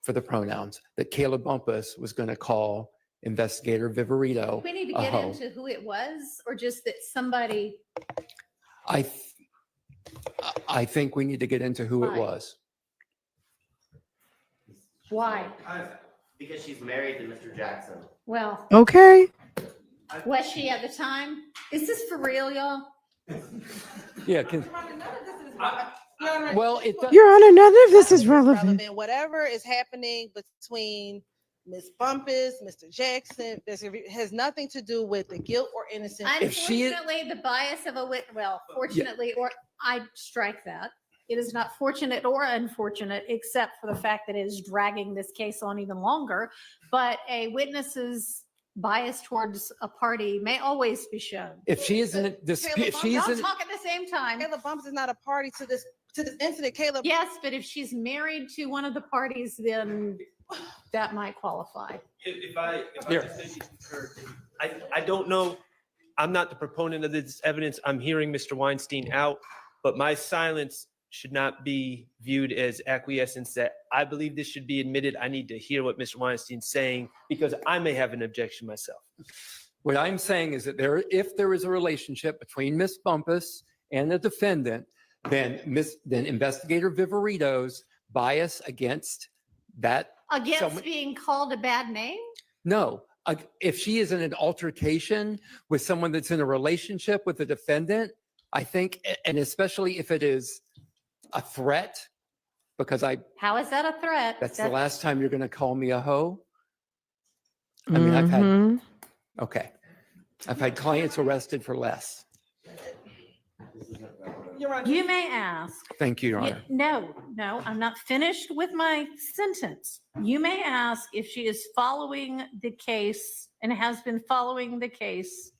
for the pronouns, that Kayla Bumpus was going to call Investigator Viverito We need to a get hoe. into who it was, or just that somebody. I think we need to get into who it Why? was. Why? Because she's married to Mr. Jackson. Well, Okay. was she at the time? Is this for real, y'all? Yeah. Well, it does. Your Honor, none of this is It's relevant. Whatever is happening between Miss Bumpus, Mr. Jackson, has nothing to do with the guilt or innocence. If she is- Unfortunately, the bias of a witness, well, fortunately, or I strike that. It is not fortunate or unfortunate, except for the fact that it is dragging this case on even longer. But a witness's bias towards a party may always be shown. If she is in a dispute, if she's Don't in, talk at the same time. Kayla Bumpus is not a party to this incident. Kayla, Yes, but if she's married to one of the parties, then that might qualify. If I Here. just maybe concur, I don't know. I'm not the proponent of this evidence. I'm hearing Mr. Weinstein out, but my silence should not be viewed as acquiescence that I believe this should be admitted. I need to hear what Mr. Weinstein's saying because I may have an objection myself. what I'm saying is that if there is a relationship between Miss Bumpus and the defendant, then Investigator Viverito's bias against that. Against being called a bad name? No, if she is in an altercation with someone that's in a relationship with the defendant, I think, and especially if it is a threat, because How is that a threat? that's the last time you're going to call me a hoe. I mean, Mhm. I've had clients arrested for less. Your Honor. You may ask. Thank you, Your Yeah, Honor. no, I'm not finished with my sentence. You may ask if she is following the case and has been following the case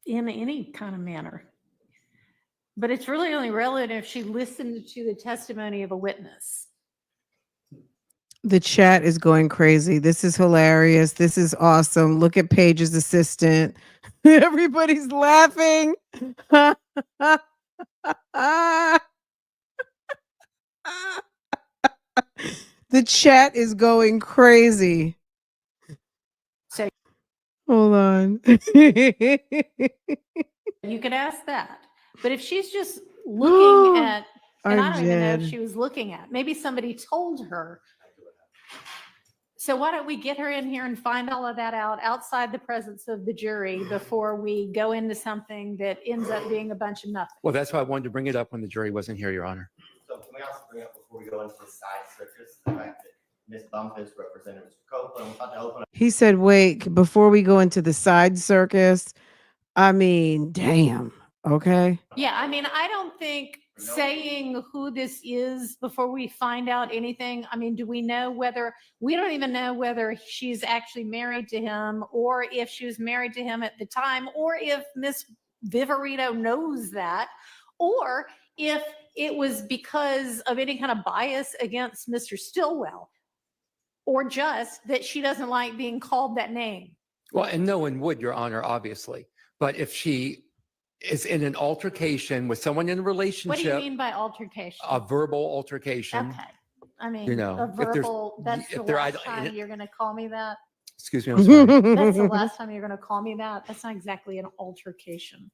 in any kind of manner. But it's really only relevant if she listened to the testimony of a witness. The chat is going crazy. This is hilarious. This is awesome. Look at Paige's assistant. Everybody's laughing. The chat is going crazy. So Hold on. you could ask that. But if she's just looking at, and I I'm don't even know if dead. she was looking at, maybe somebody told her. So why don't we get her in here and find all of that out outside the presence of the jury before we go into something that ends up being a bunch of nothing? Well, that's why I wanted to bring it up when the jury wasn't here, Your Honor. So can we also bring up before we go into the side circus, the fact that Ms. Bumpus represented Mr. Copeland, I'm about to open up. He said, wait, before we go into the side circus, I mean, damn. Okay. Yeah, I mean, I don't think saying who this is before we find out anything. I mean, do we know whether, we don't even know whether she's actually married to him or if she was married to him at the time, or if Miss Viverito knows that, or if it was because of any kind of bias against Mr. Stillwell, or just that she doesn't like being called that name. Well, and no one would, Your Honor, obviously. But if she is in an altercation with someone in a What do you relationship, mean by altercation? a verbal altercation, Okay. I mean, you know, a if there's- verbal, that's the if there- last time you're going to call me that. excuse me, I'm sorry. That's the last time you're going to call me that. That's not exactly an altercation.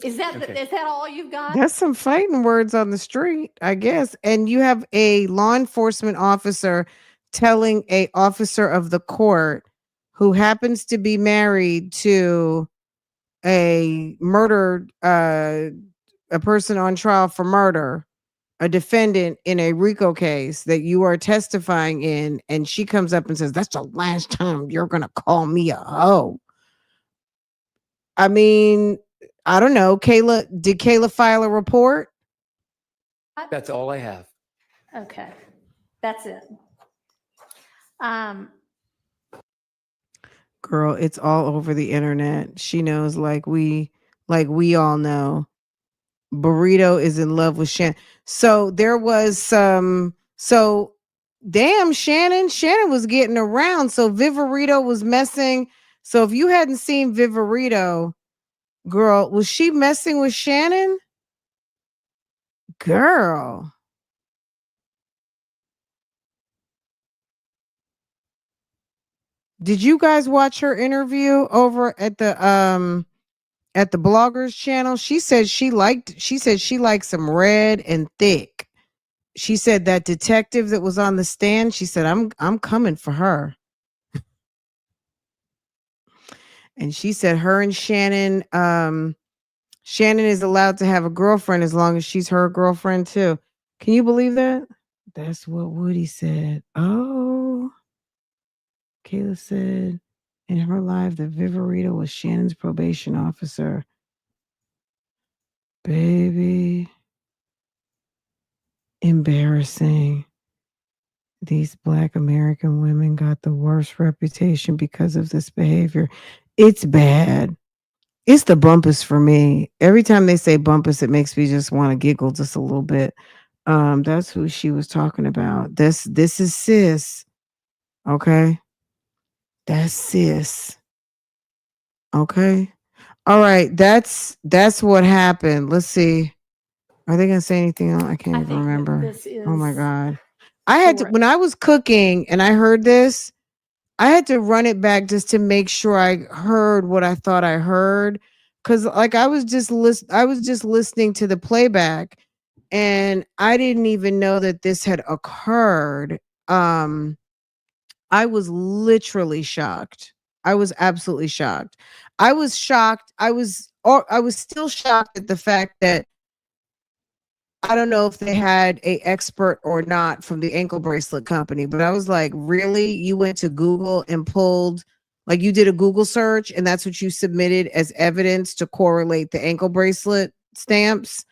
Is that, Okay. is that all you've got? That's some fighting words on the street, I guess. And you have a law enforcement officer telling a officer of the court who happens to be married to a murdered a person on trial for murder, a defendant in a RICO case that you are testifying in, and she comes up and says, "That's the last time you're gonna call me a hoe." I mean, I don't know. Kayla, did Kayla file a report? That's all I have. Okay. That's it. Girl, it's all over the internet. She knows, like we all know. Burrito is in love with Shannon. So there was some. So damn, Shannon was getting around. So Viverito was messing. So if you hadn't seen Viverito, girl, was she messing with Shannon? Girl. Did you guys watch her interview over at the bloggers channel? She said she liked some red and thick. She said that detective that was on the stand, she said, I'm coming for her. And she said her and Shannon, Shannon is allowed to have a girlfriend as long as she's her girlfriend too. Can you believe that? That's what Woody said. Oh. Kayla said in her live that Viverito was Shannon's probation officer. Baby. Embarrassing. These Black American women got the worst reputation because of this behavior. It's bad. It's the Bumpus for me. Every time they say Bumpus, it makes me just want to giggle just a little bit. That's who she was talking about. This is sis. Okay. That's sis. Okay. All right. That's what happened. Let's see. Are they gonna say anything else? I can't I even think that remember. this is. Oh my God. I had to, for- when I was cooking and I heard this, I had to run it back just to make sure I heard what I thought I heard. Cause like I was just listening to the playback and I didn't even know that this had occurred. I was literally shocked. I was absolutely shocked. I was shocked. I was still shocked at the fact that I don't know if they had a expert or not from the ankle bracelet company, but I was like, really? You went to Google and pulled, like you did a Google search and that's what you submitted as evidence to correlate the ankle bracelet stamps?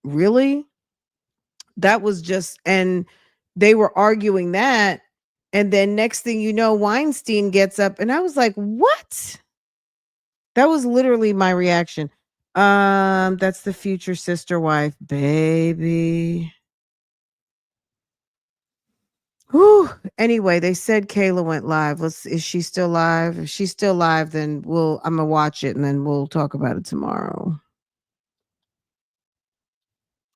Really? That was just, and they were arguing that. And then next thing you know, Weinstein gets up and I was like, what? That was literally my reaction. That's the future sister wife, baby. Whew. Anyway, they said Kayla went live. Is she still live? If she's still live, then I'm gonna watch it and then we'll talk about it tomorrow.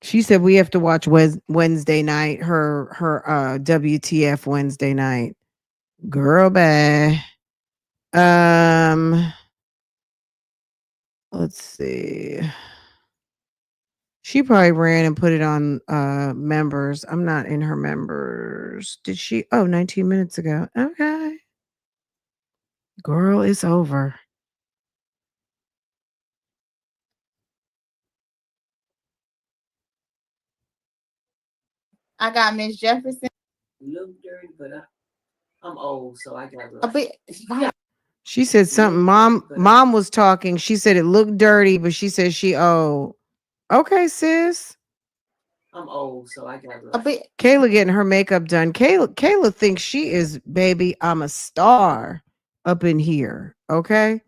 She said we have to watch Wednesday night, her WTF Wednesday night. Girl, bye. Let's see. She probably ran and put it on members. I'm not in her members. Did she? Oh, 19 minutes ago. Okay. Girl, it's over. I got Miss Jefferson. Look dirty, but I'm old, so I got A bit. She said something. Mom was talking. She said it looked dirty, but she said she old. Okay, sis. I'm old, so I got A bit. Kayla getting her makeup done. Kayla thinks she is, baby, I'm a star up in here. Okay.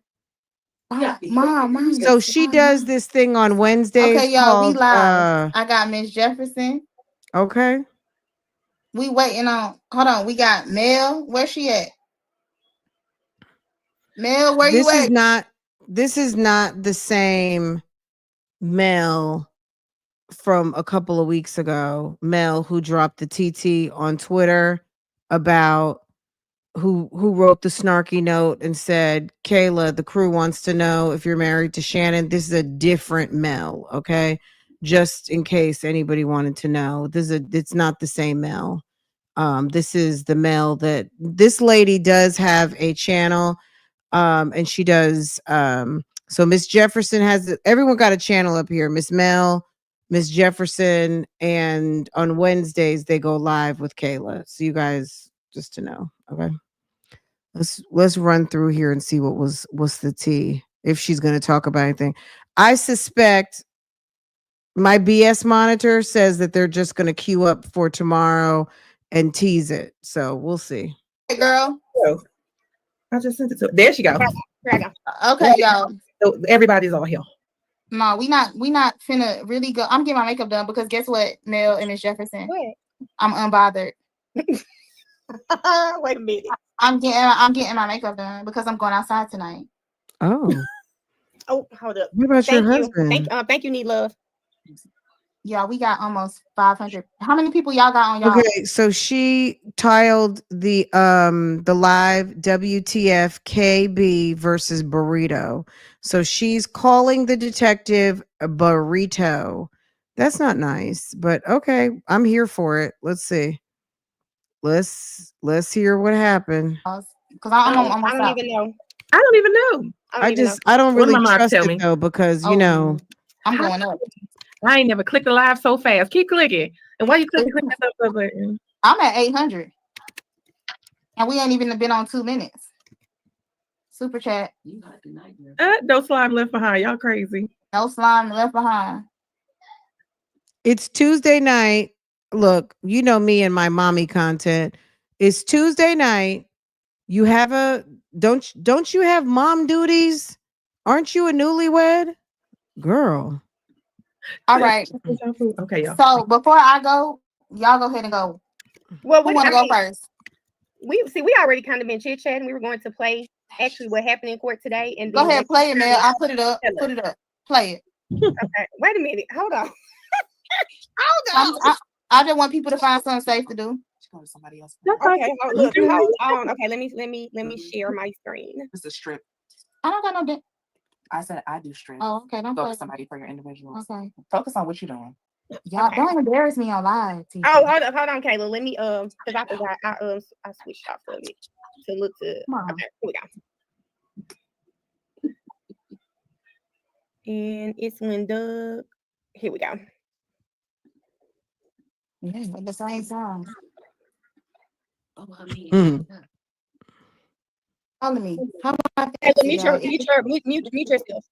Mom. So she does this thing on Wednesdays Okay, y'all, we called live. I got Miss Jefferson. okay. We waiting on. Hold on, we got Mel. Where she at? Mel, where you This is at? not the same Mel from a couple of weeks ago. Mel who dropped the TT on Twitter about who wrote the snarky note and said, Kayla, the crew wants to know if you're married to Shannon. This is a different Mel, okay? Just in case anybody wanted to know. It's not the same Mel. This is the Mel that this lady does have a channel. And she does so Miss Jefferson has everyone got a channel up here. Miss Mel, Miss Jefferson, and on Wednesdays they go live with Kayla. So you guys just to know, okay? Let's run through here and see what's the tea if she's going to talk about anything. I suspect my BS monitor says that they're just going to queue up for tomorrow and tease it. So we'll see. Hey, girl. I just sent it to her. There she go. Okay, y'all. So everybody's on here. No, we not finna really go. I'm getting my makeup done because guess what, Mel and Miss Jefferson? What? I'm unbothered. Wait a minute. I'm getting my makeup done because I'm going outside tonight. Oh. Oh, hold up. What about your Thank you. husband? Thank you, Need Love. Yeah, we got almost 500. How many people y'all got on y'all? Okay, so she tiled the live WTF KB versus Burrito. So she's calling the detective a burrito. That's not nice, but okay, I'm here for it. Let's see. Let's hear what happened. Because I'm almost I don't out. even know. I don't even know. I don't What did really my mom trust tell it me? though because you know I'm going up. I ain't never clicked the live so fast. Keep clicking. And why you click that button? I'm at 800. And we ain't even been on 2 minutes. Super chat. No slime left behind. Y'all crazy. No slime left behind. it's Tuesday night. Look, you know me and my mommy content. It's Tuesday night. You have don't you have mom duties? Aren't you a newlywed? Girl. All right. Okay, y'all. So before I go, y'all go ahead and go. Well, who want to go first? We already kind of been chit chatting. We were going to play actually what happened in court today, and Go ahead, play it, man. I'll put it up. Play it. Okay, wait a minute. Hold on. Hold on. I just want people to find something safe to do. Okay, hold on. Okay, let me share my screen. It's a strip. I don't got no. I said I do strip. Oh, okay. Don't go play. for somebody for your individuals. Okay. Focus on what you're doing. Y'all don't embarrass me on live. TV. Oh, hold on, Kayla. Let me because I forgot I switched off of it to look to. Okay, here we go. And it's when Doug. Here we go. Yeah, at the same time. Follow me. How about mute yourself.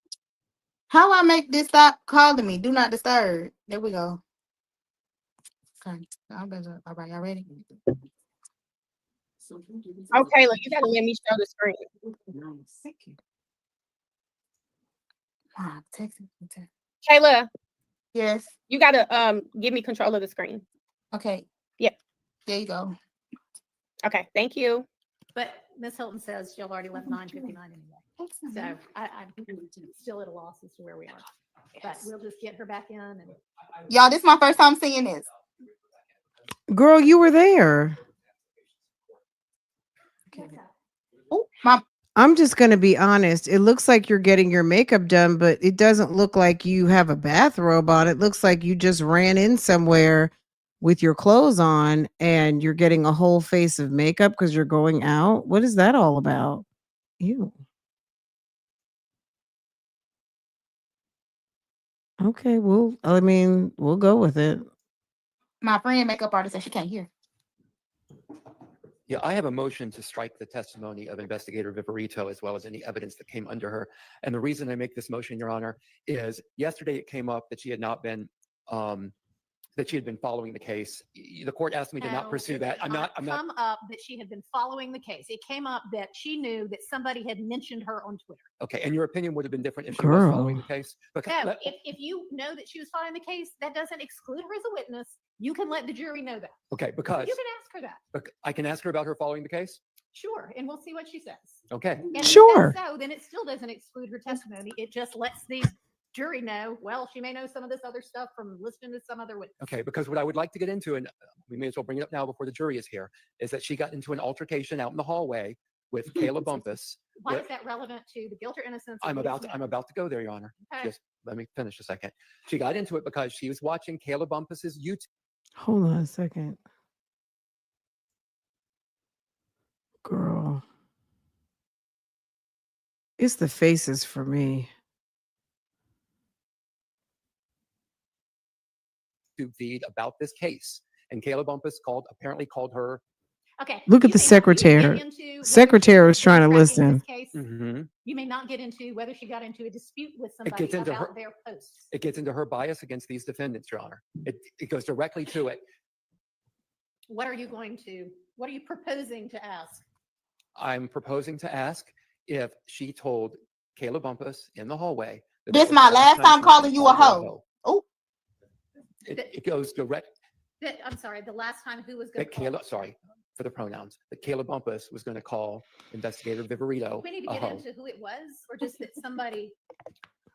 How I make this stop calling me? Do not disturb. There we go. Okay. All right, y'all ready? Okay, look, you gotta let me show the screen. Text me. Kayla. Yes. You gotta give me control of the screen. Okay. Yep. There you go. Okay, thank you. But Miss Hilton says she'll already left 9:59 anyway. So I'm still at a loss as to where we are. But we'll just get her back in. And y'all, this is my first time seeing this. Girl, you were there. Okay. Oh, Mom. I'm just going to be honest. It looks like you're getting your makeup done, but it doesn't look like you have a bathrobe on. It looks like you just ran in somewhere with your clothes on and you're getting a whole face of makeup because you're going out. What is that all about? Ew. Okay, we'll go with it. My friend makeup artist said she can't hear. Yeah, I have a motion to strike the testimony of Investigator Viverito as well as any evidence that came under her. And the reason I make this motion, Your Honor, is yesterday it came up that she had not been that she had been following the case. The court asked me to not No, pursue it that. did I'm not. come up that she had been following the case. It came up that she knew that somebody had mentioned her on Twitter. Okay, and your opinion would have been different if she was following the Girl. case. Because No, if you know that she was following the case, that doesn't exclude her as a witness. You can let the jury know that. okay, because You can ask her that. I can ask her about her following the case. Sure, and we'll see what she says. Okay. And if Sure. that's so, then it still doesn't exclude her testimony. It just lets the jury know, well, she may know some of this other stuff from listening to some other witness. Okay, because what I would like to get into, and we may as well bring it up now before the jury is here, is that she got into an altercation out in the hallway with Kayla Bumpus. Why is that relevant to the guilt or innocence? of I'm these about to go there, Your Honor. Okay. Just let me finish a second. She got into it because she was watching Kayla Bumpus's YouTube. Hold on a second. Girl. It's the faces for me. feed about this case. And Kayla Bumpus apparently called her. Okay. Look at you the may not secretary. get into whether Secretary she was trying to tracking this listen. case. Mhm. You may not get into whether she got into a dispute with somebody gets into about her- their posts. It gets into her bias against these defendants, Your Honor. It goes directly to it. What are you proposing to ask? I'm proposing to ask if she told Kayla Bumpus in the hallway. that This that was my the last time she calling you a called her hoe. Oh. It goes direct. I'm sorry, the last time who was That going to Kayla, sorry for the pronouns, that Kayla Bumpus was going to call investigator Viverito we need a to get hoe. into who it was or just that somebody,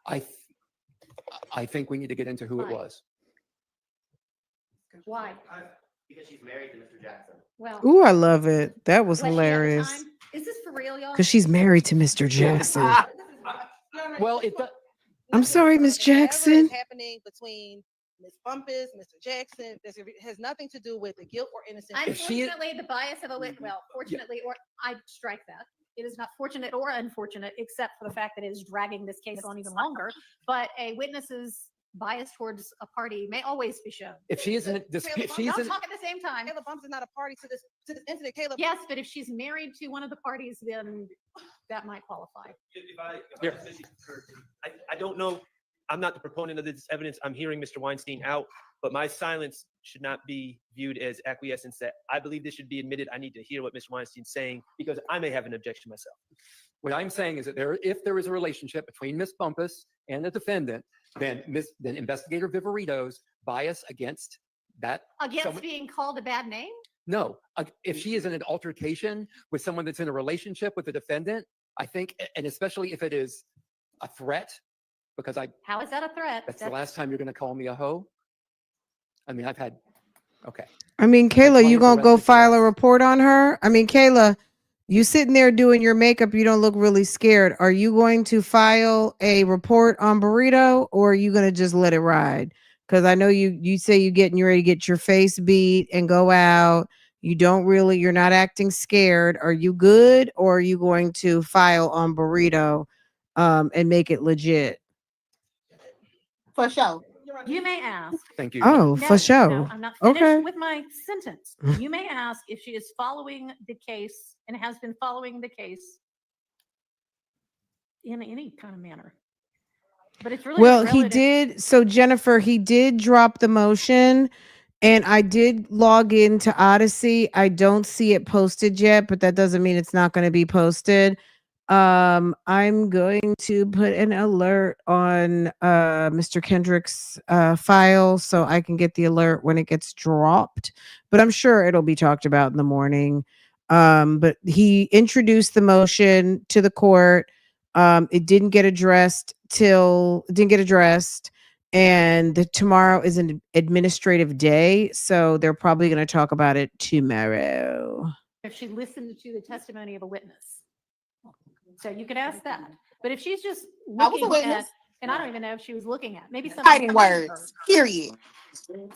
I think we need to get into who it Why? was. why? Because she's married to Mr. Jackson. Well, Ooh, I love it. That was was she at the hilarious. time? Is this for real, y'all? Because she's married to Mr. Jackson. Well, it does. I'm sorry, Miss Whatever Jackson. is happening between Ms. Bumpus, Mr. Jackson, has nothing to do with the guilt or innocence. If she is- Unfortunately, the bias of a witness, well, fortunately, or I strike that. It is not fortunate or unfortunate, except for the fact that it is dragging this case on even longer. But a witness's bias towards a party may always be shown. If she isn't, if Don't she's in, talk at the same time. Kayla Bumpus is not a party to this incident. Kayla. Yes, but if she's married to one of the parties, then that might qualify. Here. I don't know. I'm not the proponent of this evidence. I'm hearing Mr. Weinstein out, but my silence should not be viewed as acquiescence that I believe this should be admitted. I need to hear what Mr. Weinstein's saying because I may have an objection myself. what I'm saying is that if there is a relationship between Miss Bumpus and the defendant, then investigator Viverito's bias against that. Against someone- being called a bad name? No, if she is in an altercation with someone that's in a relationship with the defendant, I think, and especially if it is a threat, because How is that a threat? that's the last time you're going to call me a hoe. I mean, okay. I mean, Kayla, client you gonna go arrested for file a this. report on her? I mean, Kayla, you sitting there doing your makeup, you don't look really scared. Are you going to file a report on Burrito or are you gonna just let it ride? Because I know you say you're ready to get your face beat and go out. You're not acting scared. Are you good or are you going to file on Burrito and make it legit? For sure. You may ask. Thank you. Oh, No, for sure. No, I'm not finished Okay. with my sentence. You may ask if she is following the case and has been following the case in any kind of manner. But it's really Well, he relative. did. So Jennifer, he did drop the motion and I did log into Odyssey. I don't see it posted yet, but that doesn't mean it's not going to be posted. I'm going to put an alert on Mr. Kendrick's file so I can get the alert when it gets dropped, but I'm sure it'll be talked about in the morning. But he introduced the motion to the court. It didn't get addressed and tomorrow is an administrative day, so they're probably going to talk about it tomorrow. If she listened to the testimony of a witness. So you could ask that. But if she's just I was a looking witness. at, and I don't even know if she was looking at, maybe something. Fighting words. Period.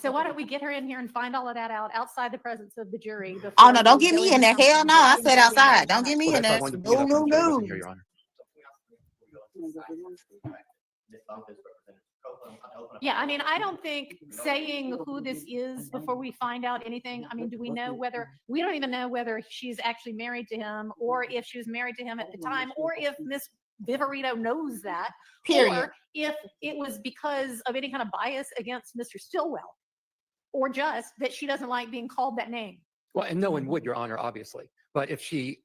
So why don't we get her in here and find all of that out outside the presence of the jury? Oh no, don't before get we me go in there. into Hell no. I something said that outside. we Don't get me Well, in that's why I there. wanted to bring it No, up no, when the jury wasn't no. here, Your Honor. Ms. Bumpus represented. Open up. Yeah, I mean, I don't think saying who this is before we find out anything. I mean, do we know whether, we don't even know whether she's actually married to him or if she was married to him at the time or if Miss Viverito knows that. Period. Or if it was because of any kind of bias against Mr. Stillwell. or just that she doesn't like being called that name. Well, and no one would, Your Honor, obviously. But if she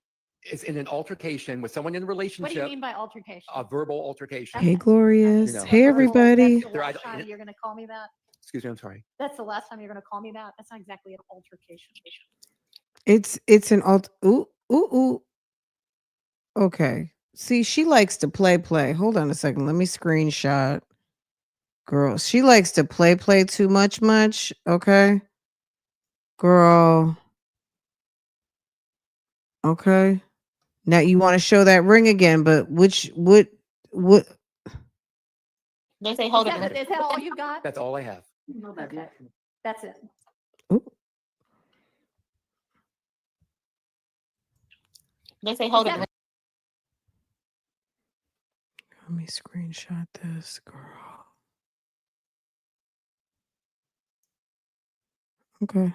is in an altercation with someone in a What do you relationship, mean by altercation? a verbal altercation. Hey, Okay. Glorious. You know, Hey, that's everybody. That's the They're last either- time you're going to call me that. Excuse me, I'm sorry. That's the last time you're going to call me that. That's not exactly an altercation. It's an ooh, ooh, ooh. Okay. See, she likes to play. Hold on a second. Let me screenshot. Girl, she likes to play too much. Okay. Girl. Okay. Now you want to show that ring again, but what They say hold it. Is that all you got? That's all I have. Okay. That's it. ooh, They say hold Is it. that- let me screenshot this, girl. Okay.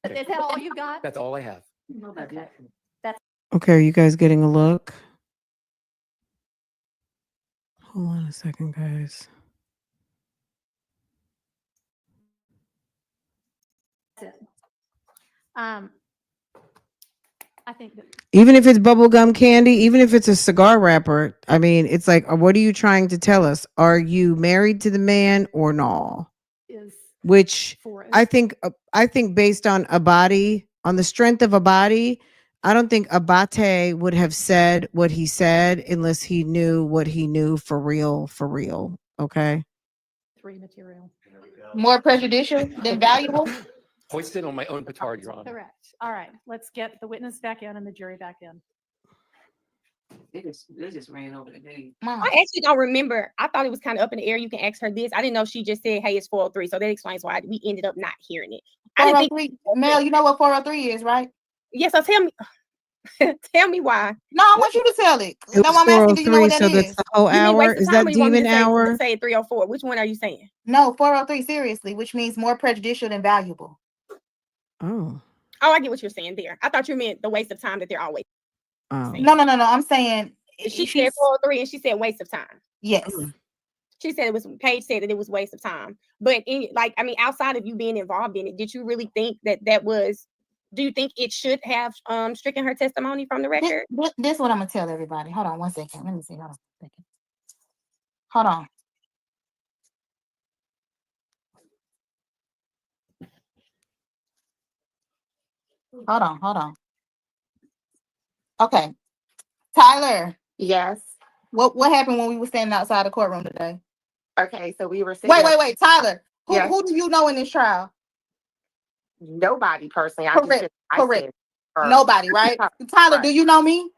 Is that all you got? That's all I have. Okay. Okay, are you guys getting a look? Hold on a second, guys. That's it. I think that Even if it's bubblegum candy, even if it's a cigar wrapper, I mean, it's like, what are you trying to tell us? Are you married to the man or no? is Which for us. I think based on Abadi, on the strength of Abadi, I don't think Abate would have said what he said unless he knew what he knew for real. Okay. 3 material. More prejudicial than valuable. Hoisted on my own petard, Your Honor. Correct. All right. Let's get the witness back in and the jury back in. They just ran over the day. Mom. I actually don't remember. I thought it was kind of up in the air. You can ask her this. I didn't know she just said, hey, it's 403. So that explains why we ended up not hearing it. I didn't think. 403. Mel, you know what 403 is, right? Yes, so tell me. Tell me why. No, I want you to tell it. It That's was why I'm asking, do you know 403, what that so that's is? the whole You mean waste hour. of Is time, that or you want me demon to hour? say 304? Which one are you saying? No, 403, seriously, which means more prejudicial than valuable. Oh. Oh, I get what you're saying there. I thought you meant the waste of time that they're always. Oh. No. I'm saying She said 403 and she said waste of time. yes. She said it was, Paige said that it was waste of time. But outside of you being involved in it, did you really think that was, do you think it should have stricken her testimony from the record? This is what I'm gonna tell everybody. Hold on one second. Let me see. Hold on a second. Hold on. Hold on. Okay. Tyler, Yes. what happened when we were standing outside the courtroom today? Okay, so we were sitting. Wait, Tyler. Yes. Who do you know in this trial? Nobody personally. Correct. I said, Nobody, right? Tyler, do you know me?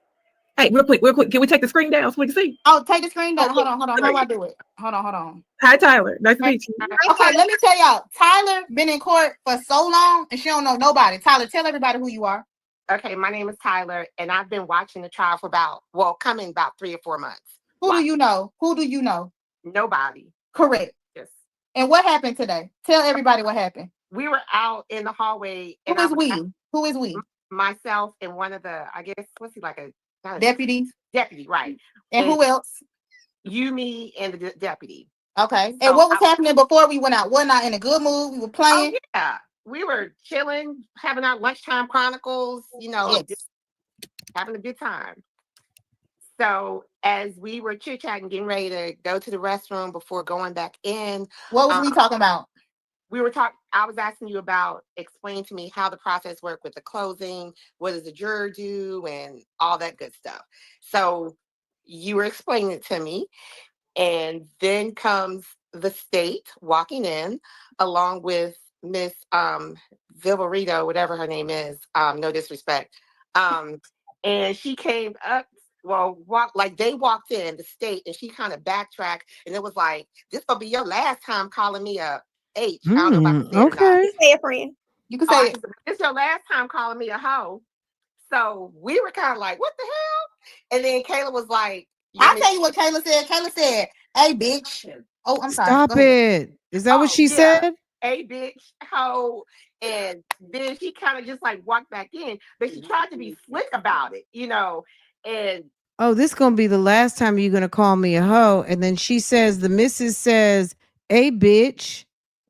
Hey, real quick, can we take the screen down so we can see? Oh, take the screen down. Okay. Hold on. How do I do it? Hold on. Hi, Tyler. Nice to meet you. Okay, let me tell y'all. Tyler been in court for so long and she don't know nobody. Tyler, tell everybody who you are. Okay, my name is Tyler, and I've been watching the trial for coming about 3 or 4 months. Who do you know? Nobody. Correct. Yes. And what happened today? Tell everybody what happened. We were out in the hallway. Who is we? Myself and one of the, I guess, what's he like, a Deputies? Deputy, right. And who else? You, me, and the deputy. Okay. So And what was happening before we went out? We're not in a good mood. We were playing. Oh, yeah. We were chilling, having our lunchtime chronicles, just having a good time. So as we were chit-chatting, getting ready to go to the restroom before going back in. What was we talking about? I was asking you about, explain to me how the process worked with the closing, what does the juror do, and all that good stuff. So you were explaining it to me, and then comes the state walking in along with Miss Vivarito, whatever her name is, no disrespect. And she came up, they walked in the state, and she kind of backtracked, and it was like, this will be your last time calling me a H. I don't know if I can say it or not. You say it, friend. You can say it. It's your last time calling me a hoe. So we were kind of like, what the hell? And then Kayla was like, I'll tell you what Kayla said. Kayla said, hey, bitch. Oh, I'm sorry. Stop it. Is that what she said? Hey, bitch, hoe. And then she kind of just like walked back in, but she tried to be slick about it, and Oh, this gonna be the last time you're gonna call me a hoe. And then she says, the missus says, hey, bitch.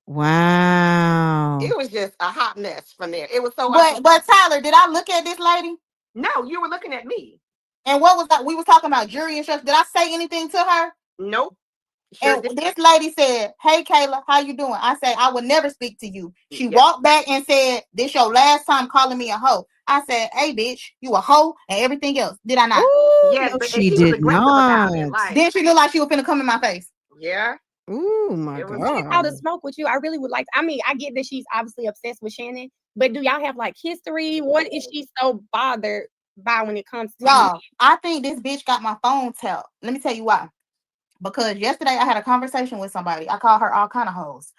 Wow. It was just a hot mess from there. It was so. But Tyler, did I look at this lady? No, you were looking at me. And what was that? We was talking about jury instructions. Did I say anything to her? Nope. Sure And did. this lady said, "Hey Kayla, how you doing?" I said, "I would never speak to you." She Yep. walked back and said, "This your last time calling me a hoe." I said, "Hey bitch, you a hoe and everything else." Did I not? Ooh, Yes, no, but She was did aggressive about it. not. Like, Then she looked like she was finna come in my face. yeah, Ooh, my it was. How to God. smoke with you? I really would like. I mean, I get that she's obviously obsessed with Shannon, but do y'all have like history? What is she so bothered by when it comes to Y'all, I think this bitch got my phone tapped. Let me tell you why. Because yesterday I had a conversation with somebody. I called her all kind of hoes.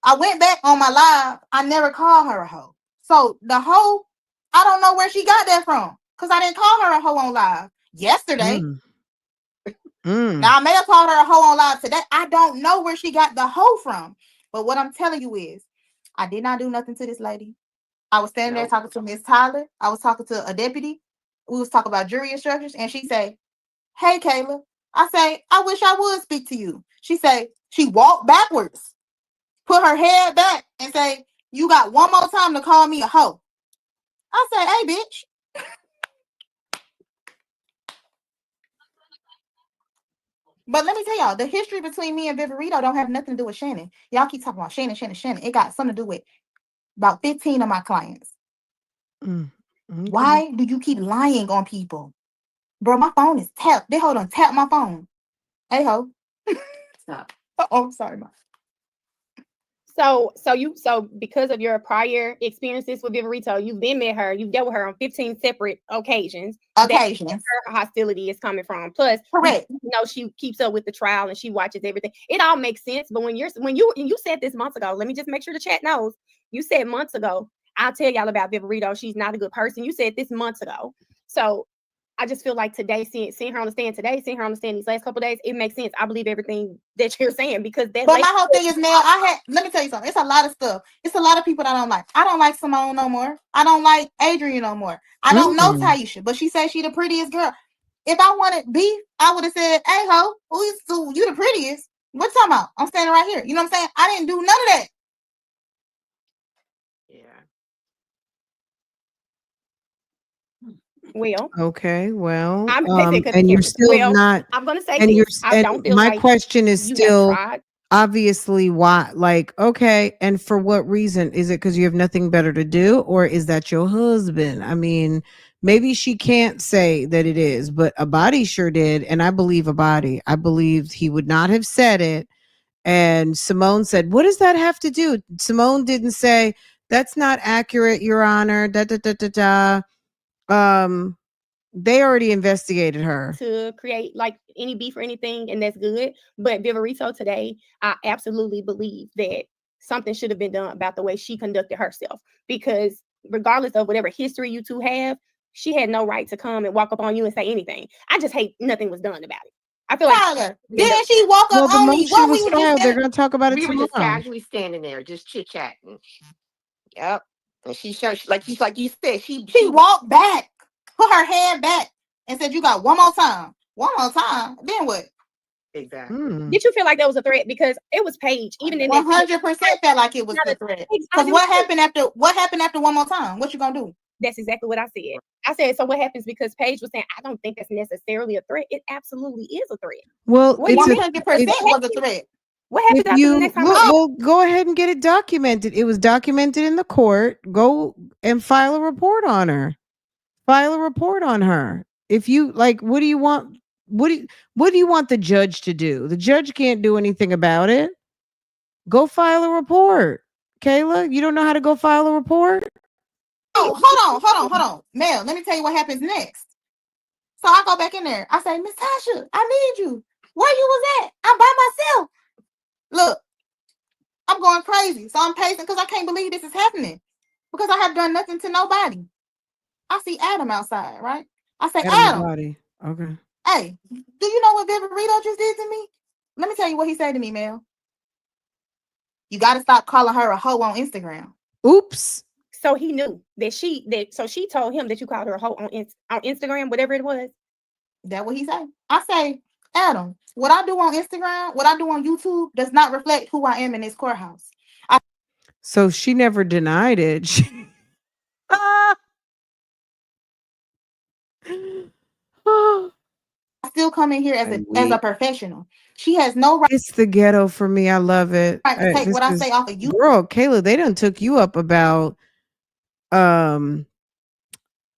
I went back on my live. I never called her a hoe. So the hoe, I don't know where she got that from. Because I didn't call her a hoe on live yesterday. Now I may have called her a hoe on live today. I don't know where she got the hoe from. But what I'm telling you is, I did not do nothing to this lady. I was standing there talking to Miss Tyler. I was talking to a deputy. We was talking about jury instructions, and she say, "Hey Kayla." I say, "I wish I would speak to you." She say, she walked backwards, put her head back, and say, "You got one more time to call me a hoe." I say, "Hey bitch." But let me tell y'all, the history between me and Viverito don't have nothing to do with Shannon. Y'all keep talking about Shannon, Shannon, Shannon. It got something to do with about 15 of my clients. Okay. Why do you keep lying on people? Bro, my phone is tapped. They hold on, tap my phone. Hey ho. Stop. Oh, I'm sorry, ma. So because of your prior experiences with Viverito, you've been met her, you've dealt with her on 15 separate occasions. That's where her hostility is coming from. Plus, correct. You know, she keeps up with the trial and she watches everything. It all makes sense. But when you said this months ago, let me just make sure the chat knows. You said months ago, I'll tell y'all about Viverito. She's not a good person. You said this months ago. So I just feel like today, seeing her on the stand today, seeing her on the stand these last couple of days, it makes sense. I believe everything that you're saying because that. But my whole thing is, Mel, let me tell you something. It's a lot of stuff. It's a lot of people that I don't like. I don't like Simone no more. I don't like Adrian no more. I don't know Taisha, but she says she the prettiest girl. If I wanted beef, I would have said, "Hey ho, you the prettiest. What you talking about? I'm standing right here." You know what I'm saying? I didn't do none of that. Well, Okay, well, I'm and you're still not. I'm gonna say And this. you're. I don't feel My like question is you have still tried. obviously why. Like, okay, and for what reason? Is it because you have nothing better to do, or is that your husband? I mean, maybe she can't say that it is, but Abadi sure did, and I believe Abadi. I believed he would not have said it. And Simone said, "What does that have to do?" Simone didn't say that's not accurate, Your Honor. Da da da da da. They already investigated her. To create like any beef or anything, and that's good. But Viverito today, I absolutely believe that something should have been done about the way she conducted herself. Because regardless of whatever history you two have, she had no right to come and walk up on you and say anything. I just hate nothing was done about it. I feel Tyler, didn't she walk up Well, the on me? motion What was we were filed. just They're going to talk about it We were just tomorrow. casually standing there, just chit chatting. Yep. And she showed, like you said, she walked back, put her head back, and said, "You got one more time." One more time. Then what? Exactly. Did you feel like that was a threat? Because it was Paige, even in 100% felt like it was a threat. Because what happened after one more time? What you gonna do? That's exactly what I said. I said, so what happens? Because Paige was saying, I don't think that's necessarily a threat. It absolutely is a threat. Well, what it's 100% was a threat. What happens If after the next time? well, go ahead and get it documented. It was documented in the court. Go and file a report on her. File a report on her. If you like, what do you want? What do you want the judge to do? The judge can't do anything about it. Go file a report. Kayla, you don't know how to go file a report? Oh, hold on. Mel, let me tell you what happens next. So I go back in there. I say, "Miss Tasha, I need you. Where you was at? I'm by myself. Look, I'm going crazy. So I'm pacing because I can't believe this is happening. Because I have done nothing to nobody. I see Adam outside, right? I say, Adam, Body. Okay. hey, do you know what Viverito just did to me? Let me tell you what he said to me, Mel. You got to stop calling her a hoe on Instagram. Oops. So he knew that so she told him that you called her a hoe on Instagram, whatever it was. That what he said. I say, Adam, what I do on Instagram, what I do on YouTube does not reflect who I am in this courthouse. So she never denied it. I still come in here as And a we professional. She has no right It's the ghetto for me. I love it. to take This what I is say off of you. girl, Kayla. They done took you up about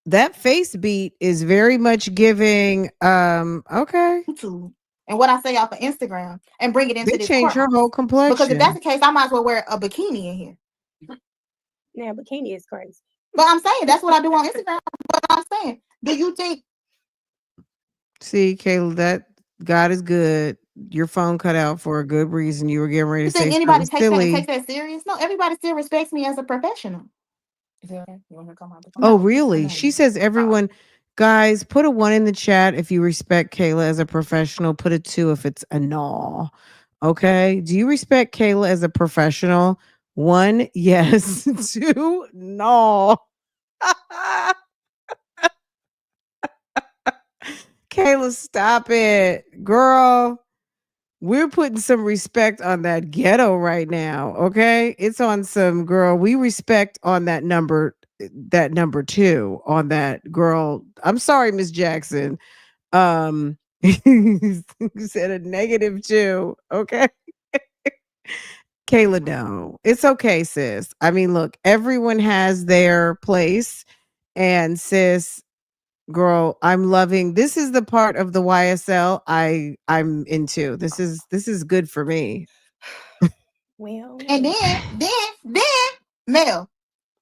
that face beat is very much giving. Okay, YouTube and what I say off of Instagram and bring it into they this changed her courthouse. whole Because if that's complexion. the case, I might as well wear a bikini in here. Now bikini is crazy. But I'm saying that's what I do on Instagram. But I'm saying, do you think See, Kayla, that God is good. Your phone cut out for a good reason. You were getting ready to say anybody something takes that and takes silly. that serious? No, everybody still respects me as a professional. Is that okay? You want me to come out? Oh, No, really? no. She says everyone, guys, put a 1 in the chat if you respect Kayla as a professional. Put a 2 if it's a no. Okay. Do you respect Kayla as a professional? 1, yes. 2, no. Kayla, stop it. Girl, we're putting some respect on that ghetto right now. Okay. It's on some girl. We respect on that number 2 on that girl. I'm sorry, Miss Jackson. You said a -2. Okay. Kayla, no. It's okay, sis. I mean, look, everyone has their place. And sis, girl, I'm loving this is the part of the YSL I'm into. This is good for me. Well, And then, Mel,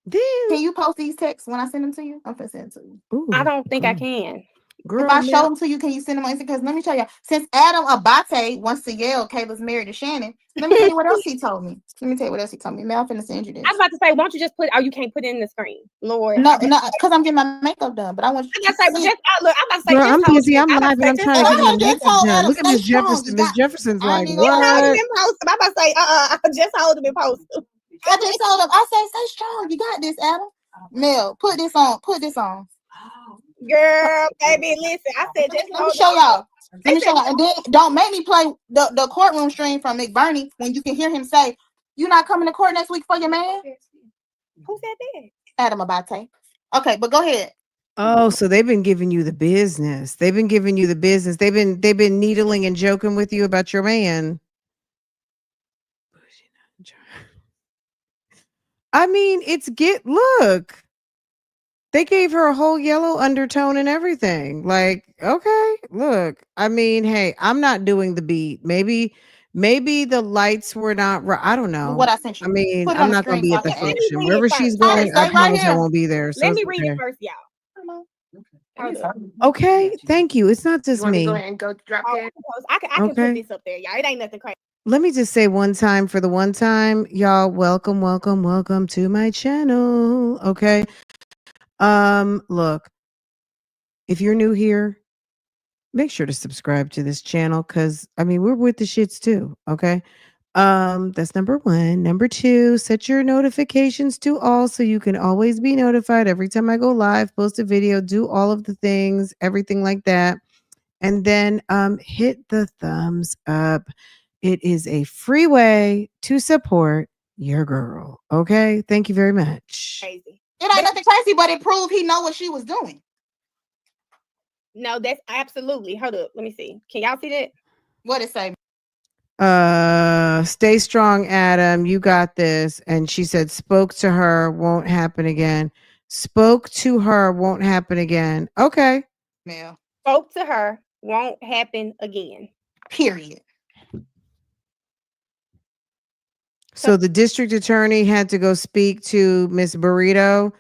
Then, can you post these texts when I send them to you? I'm gonna send them to you. I ooh, don't think I girl, can. girl, If I show Mel, them to you, can you send them on Instagram? Because let me tell you, since Adam Abate wants to yell Kayla's married to Shannon, let me tell you what else he told me. Let me tell you what else he told me. Mel, I'm finna send you I was this. about to say, won't you just put? Oh, you can't put it in the screen, Lord. No, because I'm getting my makeup done, but I want you I to gotta say, well, see. just look. I'm about to say, girl, just I'm hold busy. it. I'm I'm about live to and say, I'm just trying to hold get And it. my I had just makeup told done. Adam, Look at stay Miss strong. Jefferson. You Miss got. Jefferson's I like, ain't even Just gonna hold lie. them what? in post. I'm about to say, I just hold them in post. I just told him. I said, stay strong. You got this, Adam. Mel, put this on. Put this on. Girl, baby, listen. I said, just Let me hold show them. y'all. They Let me said, show y'all. And then don't make me play the courtroom stream from McBurney when you can hear him say, "You not coming to court next week for your man?" who said that? Adam Abate. Okay, but go ahead. Oh, so they've been giving you the business. They've been giving you the business. They've been needling and joking with you about your man. I mean, look. They gave her a whole yellow undertone and everything. Like, okay, look. I mean, hey, I'm not doing the beat. Maybe the lights were not right. I don't know. What I sent I you. mean, Put it I'm on the not gonna screen be so I at the can Let add me it. function. read it Wherever first. she's Tyler, going, I stay right promise I here. won't be there. So Let it's me read it okay. first, y'all. Hold up. Okay, thank you. It's not You just want me to go me. ahead and go drop Oh, that? I can put Okay. this up there, y'all. It ain't nothing crazy. Let me just say one time for the one time, y'all, welcome, welcome, welcome to my channel. Okay. Look, if you're new here, make sure to subscribe to this channel because I mean we're with the shits too. Okay. That's number 1. Number 2, set your notifications to all so you can always be notified every time I go live, post a video, do all of the things, everything like that. And then hit the thumbs up. It is a free way to support your girl. Okay. Thank you very much. Crazy. It ain't nothing crazy, but it proved he know what she was doing. No, that's absolutely. Hold up. Let me see. Can y'all see that? What it say? Stay strong, Adam. You got this. And she said, spoke to her, won't happen again. Spoke to her, won't happen again. Okay. Mel. Spoke to her, won't happen again. Period. So the district attorney had to go speak to Miss Burrito,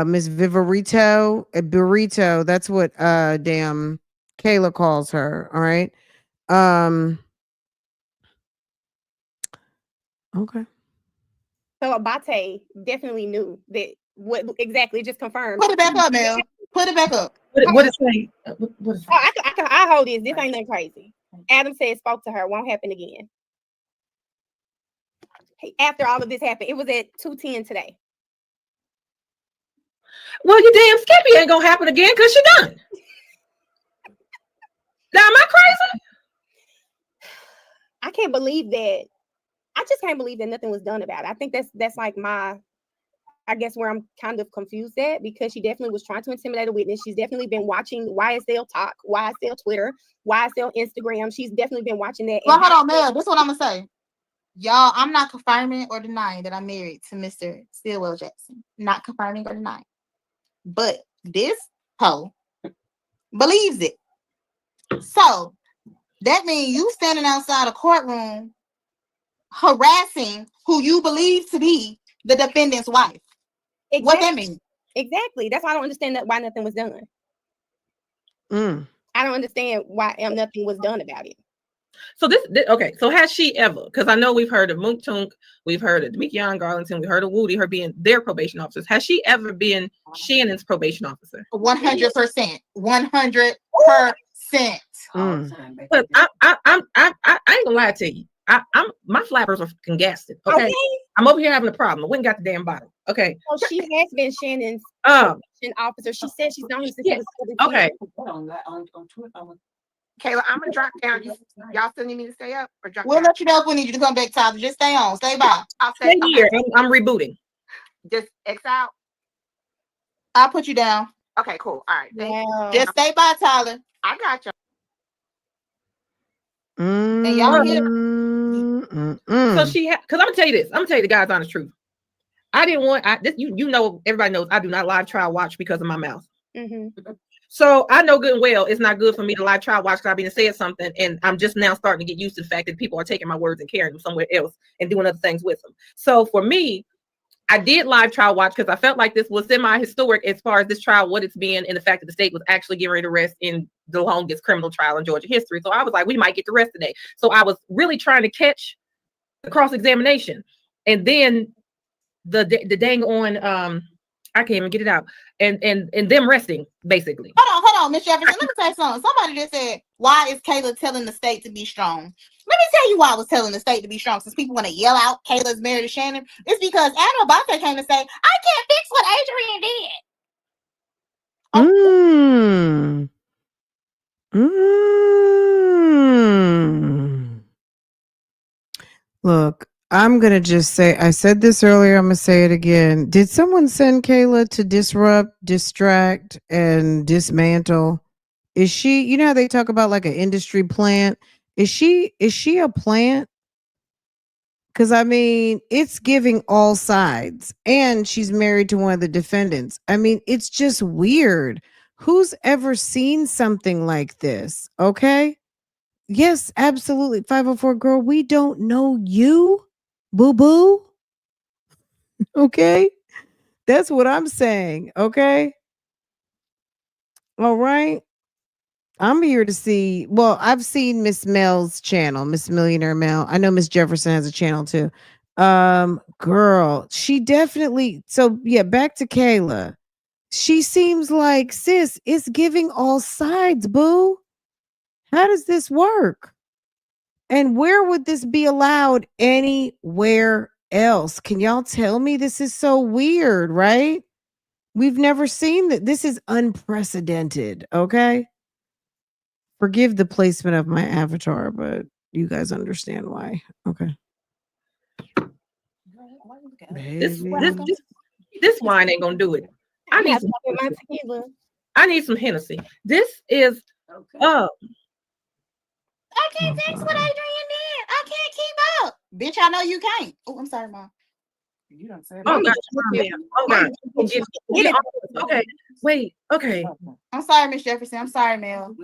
Miss Viverito, Burrito. That's what damn Kayla calls her. All right. Okay. So Abate definitely knew that what exactly just confirmed. Put it back up, Mel. Put it back up. What is saying? What is Oh, I hold this. This ain't nothing crazy. Adam said spoke to her, won't happen again. After all of this happened, it was at 2:10 today. Well, you damn Skippy ain't gonna happen again because she done. Now, am I crazy? I can't believe that I just can't believe that nothing was done about it. I think that's like I guess where I'm kind of confused at, because she definitely was trying to intimidate a witness. She's definitely been watching YSL Talk, YSL Twitter, YSL Instagram. She's definitely been watching that. Well, hold on, Mel. This is what I'm gonna say. Y'all, I'm not confirming or denying that I'm married to Mr. Stillwell Jackson. Not confirming or denying. But this hoe believes it. So that means you standing outside a courtroom harassing who you believe to be the defendant's wife. Exactly. What that mean? Exactly. That's why I don't understand why nothing was done. I don't understand why nothing was done about it. So okay. So has she ever? Because I know we've heard of Mook Tunk, we've heard of Demekion Garlington, we heard of Woody, her being their probation officers. Has she ever been Shannon's probation officer? 100%. 100%. But I ain't gonna lie to you. My flappers are fucking gassed. Okay? I'm over here having a problem. I went and got the damn bottle. Okay. So she has been Shannon's probation officer. She said she's known him since he was 17. Okay. Kayla, I'm gonna drop down. Y'all still need me to stay up or drop We'll down? let you know if we need you to come back, Tyler. Just stay on. Stay by. I'll stay here. I'm rebooting. Just X out. I'll put you down. Okay, cool. All right. Thank you. Just stay by, Tyler. I got you. And y'all hear? So she because I'm gonna tell you this. I'm gonna tell you the God's honest truth. I didn't want this. You know, everybody knows I do not live trial watch because of my mouth. So I know good and well it's not good for me to live trial watch because I've been saying something, and I'm just now starting to get used to the fact that people are taking my words and carrying them somewhere else and doing other things with them. So for me, I did live trial watch because I felt like this was semi-historic as far as this trial, what it's been, and the fact that the state was actually getting ready to rest in the longest criminal trial in Georgia history. So I was like, we might get the rest today. So I was really trying to catch the cross-examination, and then the dang on I can't even get it out. And them resting, basically. Hold on, Miss Jefferson. Let me tell you something. Somebody just said, why is Kayla telling the state to be strong? Let me tell you why I was telling the state to be strong. Since people want to yell out Kayla's married to Shannon, it's because Anna Bonte came to say, I can't fix what Adrian did. Look, I'm going to just say, I said this earlier, I'm going to say it again. Did someone send Kayla to disrupt, distract, and dismantle? Is she, you know how they talk about like an industry plant? Is she a plant? Because I mean, it's giving all sides, and she's married to one of the defendants. I mean, it's just weird. Who's ever seen something like this? Okay. Yes, absolutely. 504 girl, we don't know you, boo boo. Okay. That's what I'm saying. Okay. All right. I'm here to see. Well, I've seen Miss Mel's channel, Miss Millionaire Mel. I know Miss Jefferson has a channel too. Girl, she definitely. So yeah, back to Kayla. She seems like, sis, it's giving all sides, boo. How does this work? And where would this be allowed anywhere else? Can y'all tell me? This is so weird, right? We've never seen that. This is unprecedented. Okay. Forgive the placement of my avatar, but you guys understand why. Okay. This wine ain't gonna do it. I need some Hennessy. This is I can't fix what Adrian did. I can't keep up. Bitch, I know you can't. Oh, I'm sorry, Mom. You don't say oh God. Okay. Wait. Okay. I'm sorry, Miss Jefferson. I'm sorry, Mel.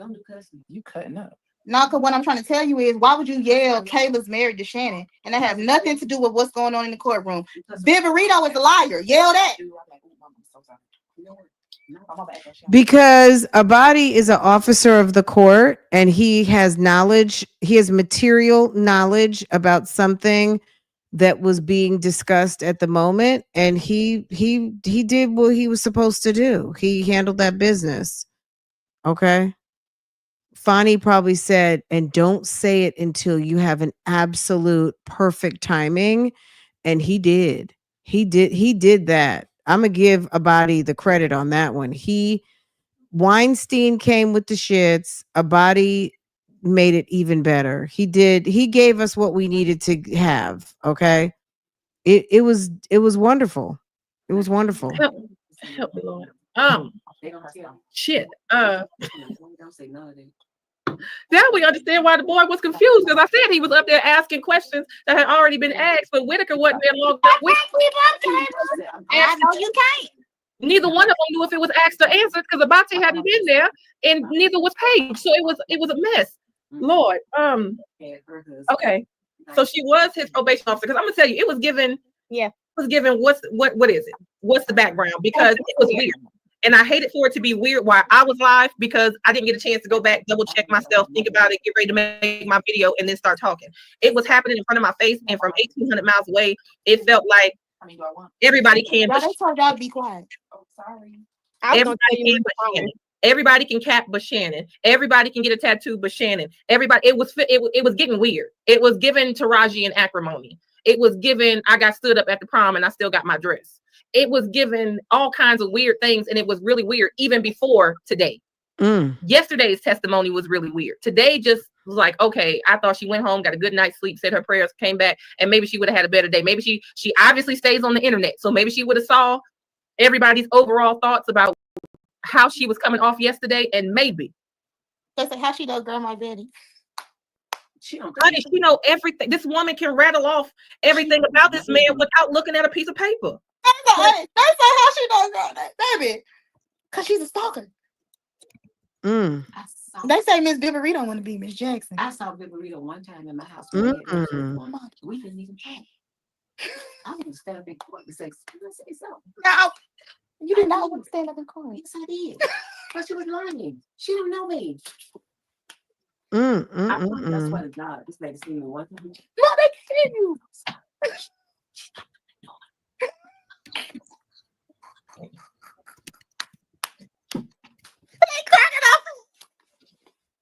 You cutting up. No, because what I'm trying to tell you is, why would you yell Kayla's married to Shannon? And that has nothing to do with what's going on in the courtroom. Viverito is a liar. Yell that. Because Abadi is an officer of the court and he has knowledge, he has material knowledge about something that was being discussed at the moment, and he did what he was supposed to do. He handled that business. Okay. Fonnie probably said, and don't say it until you have an absolute perfect timing. And he did. He did that. I'm gonna give Abadi the credit on that one. Weinstein came with the shits. Abadi made it even better. He gave us what we needed to have. Okay. It was wonderful. It was wonderful. Help me, Lord. Shit. Now we understand why the boy was confused, because I said he was up there asking questions that had already been asked, but Whitaker wasn't there long enough. I know you can't. Neither one of them knew if it was asked or answered, because Abate hadn't been there, and neither was Paige. So it was a mess. Lord. Okay. So she was his probation officer, because I'm gonna tell you, it was given. Yeah. It was given. What is it? What's the background? Because it was weird. And I hated for it to be weird while I was live, because I didn't get a chance to go back, double check myself, think about it, get ready to make my video, and then start talking. It was happening in front of my face, and from 1,800 miles away, it felt like everybody can. But they told y'all to be quiet. Oh, sorry. Everybody can cap but Shannon. Everybody can get a tattoo but Shannon. Everybody. It was getting weird. It was given Taraji and acrimony. It was given I got stood up at the prom and I still got my dress. It was given all kinds of weird things, and it was really weird even before today. Yesterday's testimony was really weird. Today just was like, okay, I thought she went home, got a good night's sleep, said her prayers, came back, and maybe she would have had a better day. Maybe she obviously stays on the internet, so maybe she would have saw everybody's overall thoughts about how she was coming off yesterday, and maybe. They say how she does Grandma Betty. She know everything. This woman can rattle off everything about this man without looking at a piece of paper. They say how she does Grandma Baby, because she's a stalker. They say Miss Viverito don't want to be Miss Jackson. I saw Viverito one time in my house. We didn't even talk. I didn't stand up in court and say something. No, you did not want to stand up in court. Yes, I did. But she was lying. She don't know me. That's what it's not. This lady seen me one time. No, they can't hear you.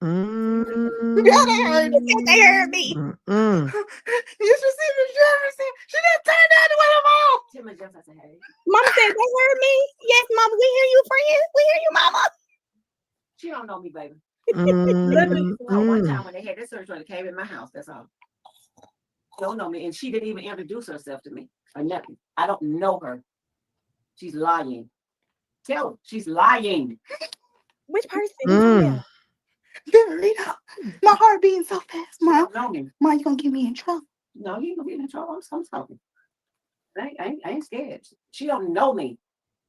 Yeah, they heard me. They heard me. You should see Miss Jefferson. She didn't turn down the way I'm on. Mama said they heard me. Yes, Mama, we hear you, friend. We hear you, Mama. She don't know me, baby. One time when they had that surgery, they came in my house. That's all. She don't know me, and she didn't even introduce herself to me or nothing. I don't know her. She's lying. Tell her she's lying. Which person? Viverito, my heart beating so fast, Mom. Know me. Mom, you gonna get me in trouble? No, you ain't gonna get in trouble. I'm talking. I ain't scared. She don't know me.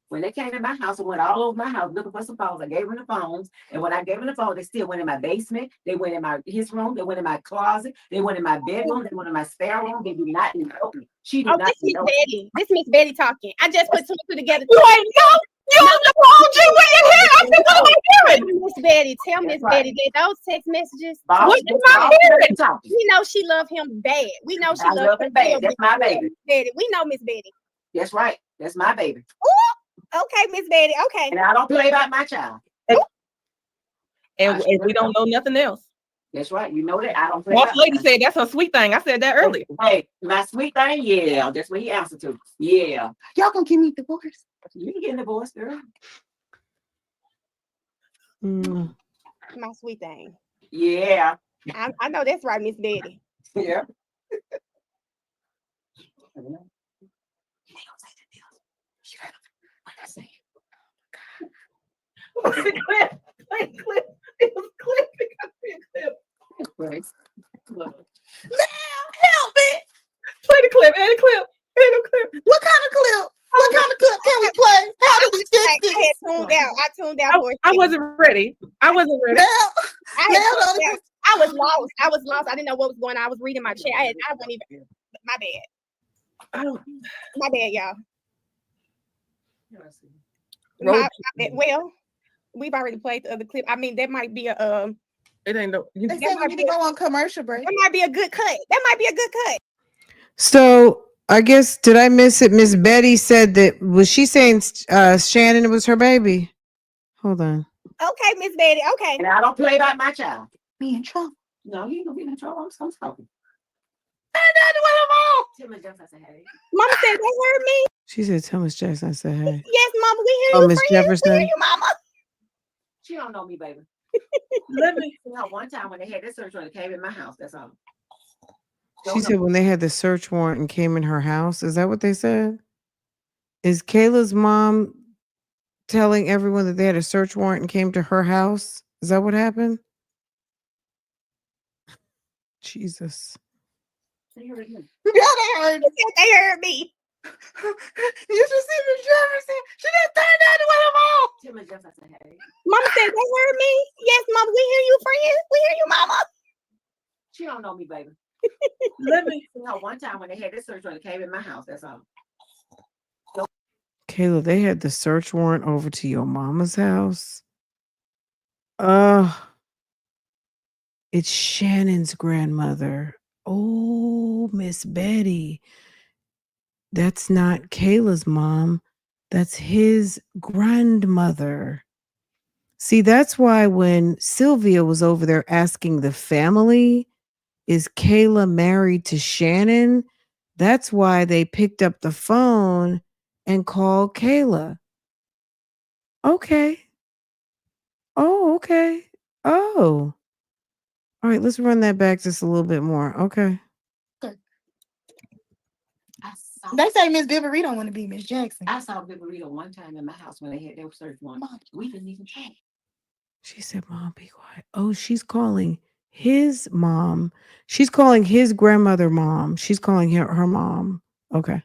When they came in my house and went all over my house looking for some phones, I gave them the phones. And when I gave them the phone, they still went in my basement. They went in his room. They went in my closet. They went in my bedroom. They went in my spare room. They did not know me. She did not this Miss know Betty. This Miss Betty talking. I just put two and two together. You ain't know. You on the phone, G, where you hear? I said, what am I hearing? Miss Betty, tell Miss Betty that those text messages. What am I hearing? We know she love him bad. We know she love him bad. That's my baby. Betty. We know Miss Betty. That's right. That's my baby. Ooh, okay, Miss Betty. Okay. And I don't play about my child. And we don't know nothing else. That's right. You know that. I don't play. Boss lady said that's her sweet thing. I said that earlier. Hey, my sweet thing, yeah. That's what he answered to. Yeah. Y'all gonna give me divorced? You can get divorced, girl. My sweet thing. Yeah. I know that's right, Miss Betty. Yeah. Clip. It was clipping. I see a clip. Help me. Play the clip. Add a clip. What kind of clip? What kind of clip can we play? How do we fix this? I tuned out. I wasn't ready. I was lost. I didn't know what was going on. I was reading my chat. I wasn't even. My bad. My bad, y'all. My bad. Well, we've already played the other clip. I mean, that might be a It ain't no. They said we need to go on commercial break. That might be a good cut. So I guess, did I miss it? Miss Betty said that, was she saying Shannon was her baby? Hold on. Okay, Miss Betty. Okay. And I don't play about my child. Be in trouble. No, you ain't gonna be in trouble. I'm talking. Mama said they heard me. She said, tell Miss Jackson I said, hey. Yes, Mama, we hear you. Miss Jefferson. We hear you, Mama. She don't know me, baby. Let me. One time when they had that search warrant, it came in my house. That's all. She said when they had the search warrant and came in her house. Is that what they said? Is Kayla's mom telling everyone that they had a search warrant and came to her house? Is that what happened? Jesus. They heard me. Yeah, they heard. They heard me. You should see Miss Jefferson. She didn't turn down the one of all. Tell me Jefferson, hey. Mama said they heard me. Yes, Mama, we hear you, friend. We hear you, Mama. She don't know me, baby. Let me. One time when they had that search warrant, it came in my house. That's all. Kayla, they had the search warrant over to your mama's house. It's Shannon's grandmother. Oh, Miss Betty. That's not Kayla's mom. That's his grandmother. See, that's why when Sylvia was over there asking the family, is Kayla married to Shannon? That's why they picked up the phone and called Kayla. Okay. Oh, okay. Oh. All right, let's run that back just a little bit more. Okay. They say Miss Viverito don't want to be Miss Jackson. I saw Viverito one time in my house when they had their search warrant. We didn't even talk. She said, Mom, be quiet. Oh, she's calling his mom. She's calling his grandmother mom. She's calling her mom. Okay.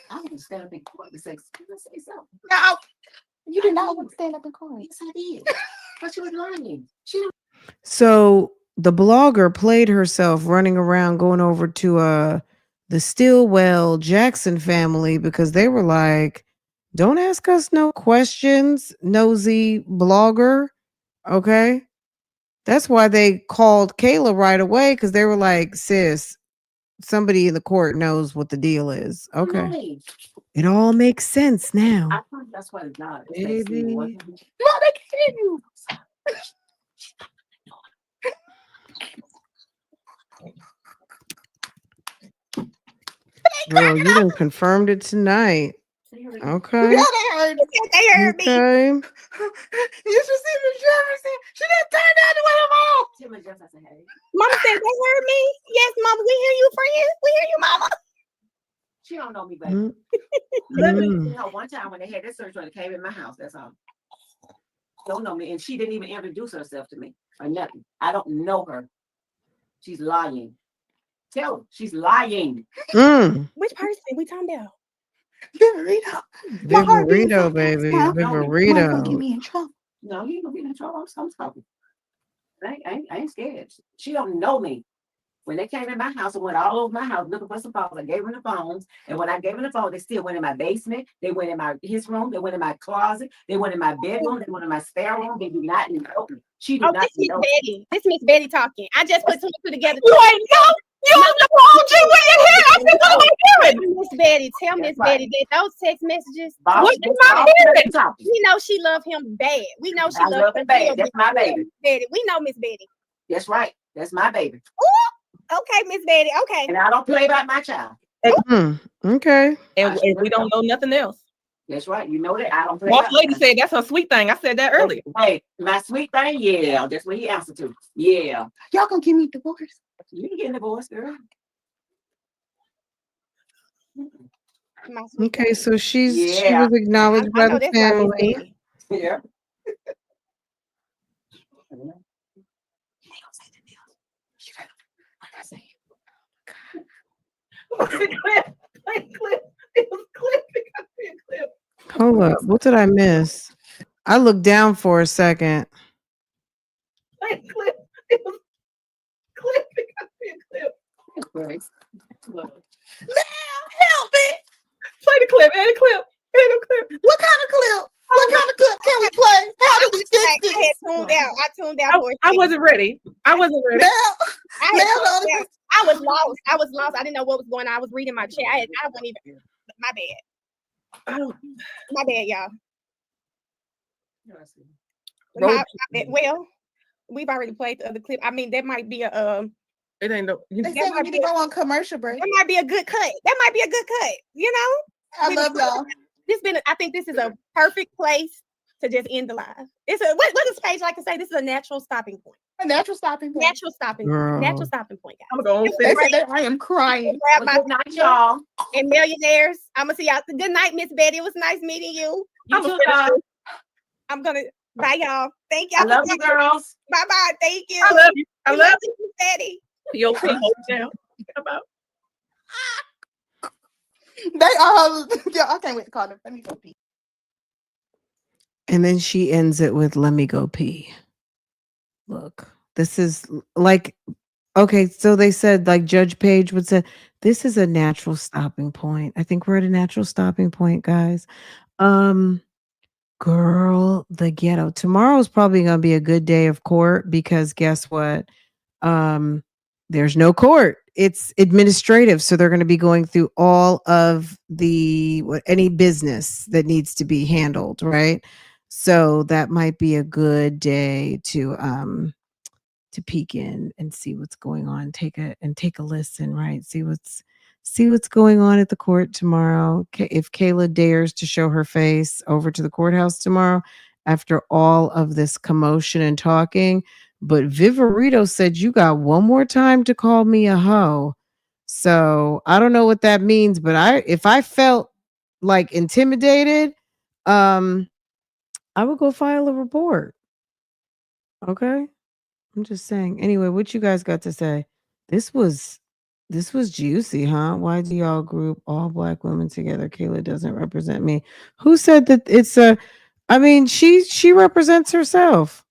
I didn't stand up in court and say, say something. No, you did not want to stand up in court. Yes, I did. But she was lying. So the blogger played herself running around going over to the Stillwell Jackson family because they were like, don't ask us no questions, nosy blogger. Okay. That's why they called Kayla right away because they were like, sis, somebody in the court knows what the deal is. Okay. Right. It all makes sense now. I think that's what it's not. Baby. No, they can't you. Girl, you done confirmed it tonight. Okay. Yeah, they heard. They heard me. Okay. You should see Miss Jefferson. She didn't turn down the one of all. Tell me Jefferson, hey. Mama said they heard me. Yes, Mama, we hear you, friend. We hear you, Mama. She don't know me, baby. One time when they had that search warrant, it came in my house. That's all. Don't know me, and she didn't even introduce herself to me or nothing. I don't know her. She's lying. Tell her she's lying. Which person we talking about? Viverito. Viverito, baby. Huh? Viverito. Get me in trouble. No, he ain't gonna get in trouble. I'm talking. I ain't scared. She don't know me. When they came in my house and went all over my house looking for some phones, I gave them the phones. And when I gave them the phone, they still went in my basement. They went in his room. They went in my closet. They went in my bedroom. They went in my spare room. They do not know me. She did not This Miss know Betty. This Miss Betty talking. I just put two and two together. You ain't know. You don't know what you in here. I said, what am I hearing? Miss Betty, tell Miss That's right. Betty that those text messages. What am I hearing? We know she love him bad. We know she I love love him bad. That's my baby. Betty. We know Miss Betty. That's right. That's my baby. Ooh, okay, Miss Betty. Okay. And I don't play about my child. Okay. And we don't know nothing else. That's right. You know that. I don't play Boss about lady my said that's her sweet thing. I said that earlier. Hey, my sweet thing, yeah. That's what he answered to. Yeah. Y'all gonna give me a divorce? You can get a divorce, girl. Okay, so she Yeah. was acknowledged by the family. Yeah. Hold up. What did I miss? I looked down for a second. Help me! Play the clip. Add a clip. Add a clip. What kind of clip? What kind of clip can we play? How do we fix this? I tuned out. I tuned out. I wasn't ready. I wasn't ready. I was lost. I was lost. I didn't know what was going on. I was reading my chat. I wasn't even. My bad. My bad, y'all. My bad. Well, we've already played the other clip. I mean, that might be a. It ain't no. They said we need to go on commercial break. That might be a good cut. That might be a good cut. You know. I love y'all. I think this is a perfect place to just end the live. It's a what does Paige like to say? This is a natural stopping point. A natural stopping point. Natural stopping point. Girl. Natural stopping point, guys. I'm gonna go They sit. said that I am crying. Grab my Good night, y'all. and millionaires. I'm gonna see y'all. Good night, Miss Betty. It was nice meeting you. You too, y'all. I'm gonna bye y'all. Thank I y'all. love you, girls. Bye bye. Thank you. I love you. I We love you, Miss Betty. you. Your feet hold down. About. They all, yo, I can't wait to call them. Let me go pee. And then she ends it with, let me go pee. Look, this is like, okay, so they said, like Judge Page would say, this is a natural stopping point. I think we're at a natural stopping point, guys. Girl, the ghetto. Tomorrow's probably gonna be a good day of court because guess what? There's no court. It's administrative, so they're going to be going through all of the any business that needs to be handled, right? So that might be a good day to peek in and see what's going on. Take a listen, right? See what's going on at the court tomorrow. If Kayla dares to show her face over to the courthouse tomorrow after all of this commotion and talking. But Viverito said you got one more time to call me a hoe. So I don't know what that means, but if I felt like intimidated, I would go file a report. Okay. I'm just saying. Anyway, what you guys got to say? This was juicy, huh? Why do y'all group all black women together? Kayla doesn't represent me. Who said that it's a I mean, she represents herself.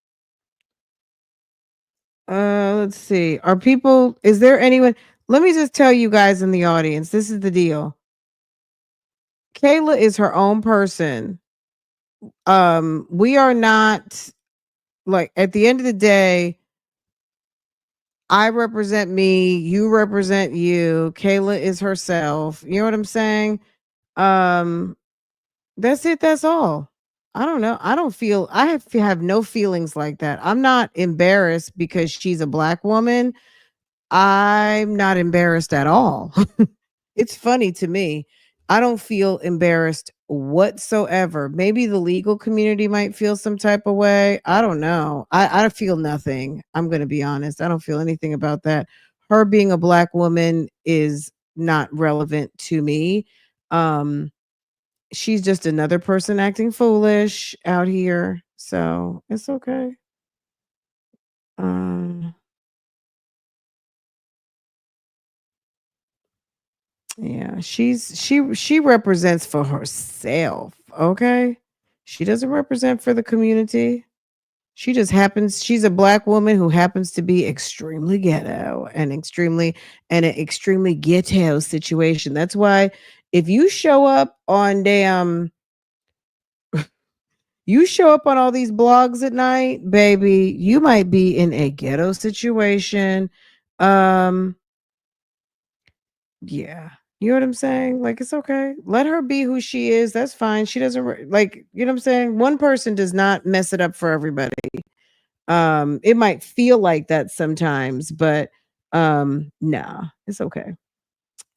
Let's see. Is there anyone? Let me just tell you guys in the audience, this is the deal. Kayla is her own person. We are not like at the end of the day, I represent me, you represent you. Kayla is herself. You know what I'm saying? That's it. That's all. I don't know. I have no feelings like that. I'm not embarrassed because she's a black woman. I'm not embarrassed at all. It's funny to me. I don't feel embarrassed whatsoever. Maybe the legal community might feel some type of way. I don't know. I feel nothing. I'm going to be honest. I don't feel anything about that. Her being a black woman is not relevant to me. She's just another person acting foolish out here. So it's okay. Yeah, she represents for herself, okay? She doesn't represent for the community. She's a black woman who happens to be extremely ghetto and an extremely ghetto situation. That's why if you show up on you show up on all these blogs at night, baby, you might be in a ghetto situation. Yeah. You know what I'm saying? Like, it's okay. Let her be who she is. That's fine. She doesn't like, you know what I'm saying? One person does not mess it up for everybody. It might feel like that sometimes, but nah, it's okay.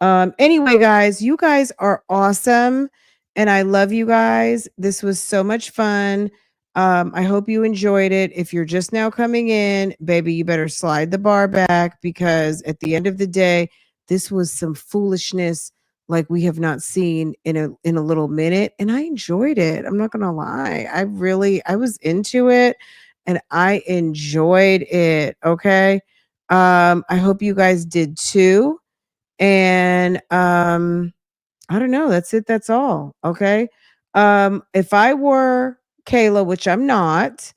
Anyway, guys, you guys are awesome and I love you guys. This was so much fun. I hope you enjoyed it. If you're just now coming in, baby, you better slide the bar back because at the end of the day, this was some foolishness like we have not seen in a little minute and I enjoyed it. I'm not going to lie. I was into it and I enjoyed it, okay? I hope you guys did too. And I don't know, that's it, that's all, okay? If I were Kayla, which I'm not,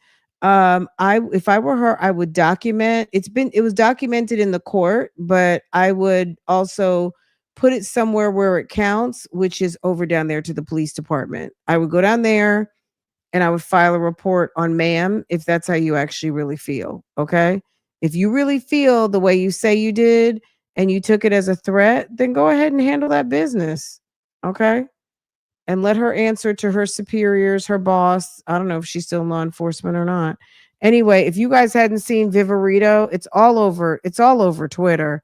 if I were her, I would document. It was documented in the court, but I would also put it somewhere where it counts, which is over down there to the police department. I would go down there and I would file a report on ma'am if that's how you actually really feel, okay? If you really feel the way you say you did and you took it as a threat, then go ahead and handle that business, okay? And let her answer to her superiors, her boss. I don't know if she's still in law enforcement or not. Anyway, if you guys hadn't seen Viverito, it's all over Twitter.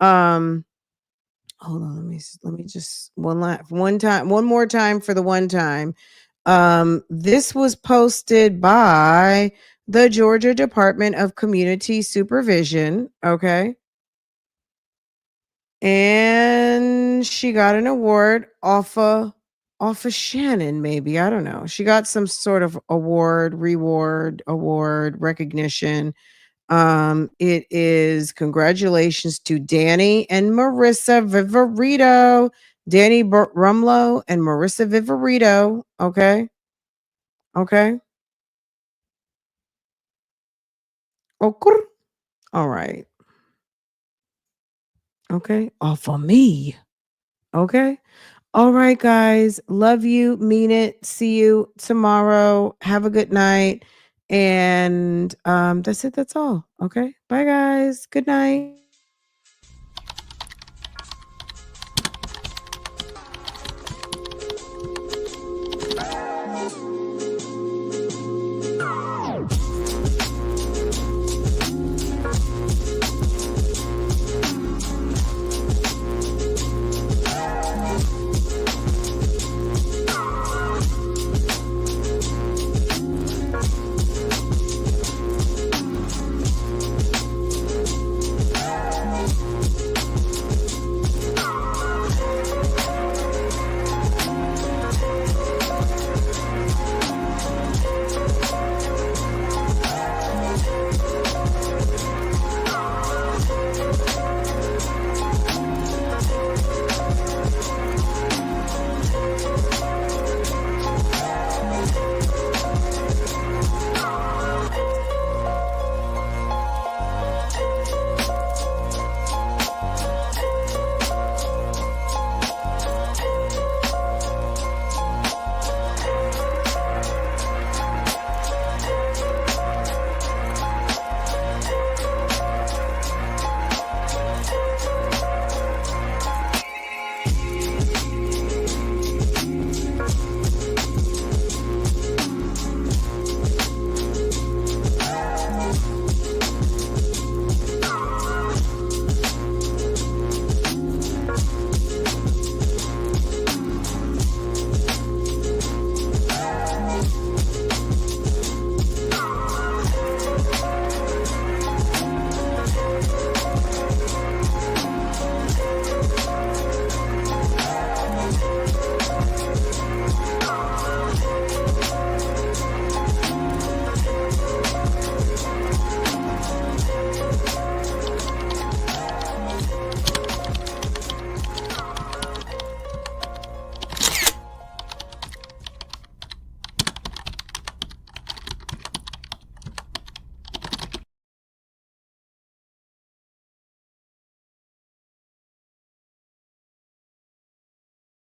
Hold on, let me just one more time for the one time. This was posted by the Georgia Department of Community Supervision. Okay. And she got an award off of Shannon, maybe. I don't know. She got some sort of award, recognition. It is congratulations to Danny and Marissa Viverito. Danny Rumlow and Marissa Viverito. Okay. Okay. Okay. All right. Okay. All for me. Okay. All right, guys. Love you. Mean it. See you tomorrow. Have a good night. And that's it. That's all. Okay. Bye, guys. Good night.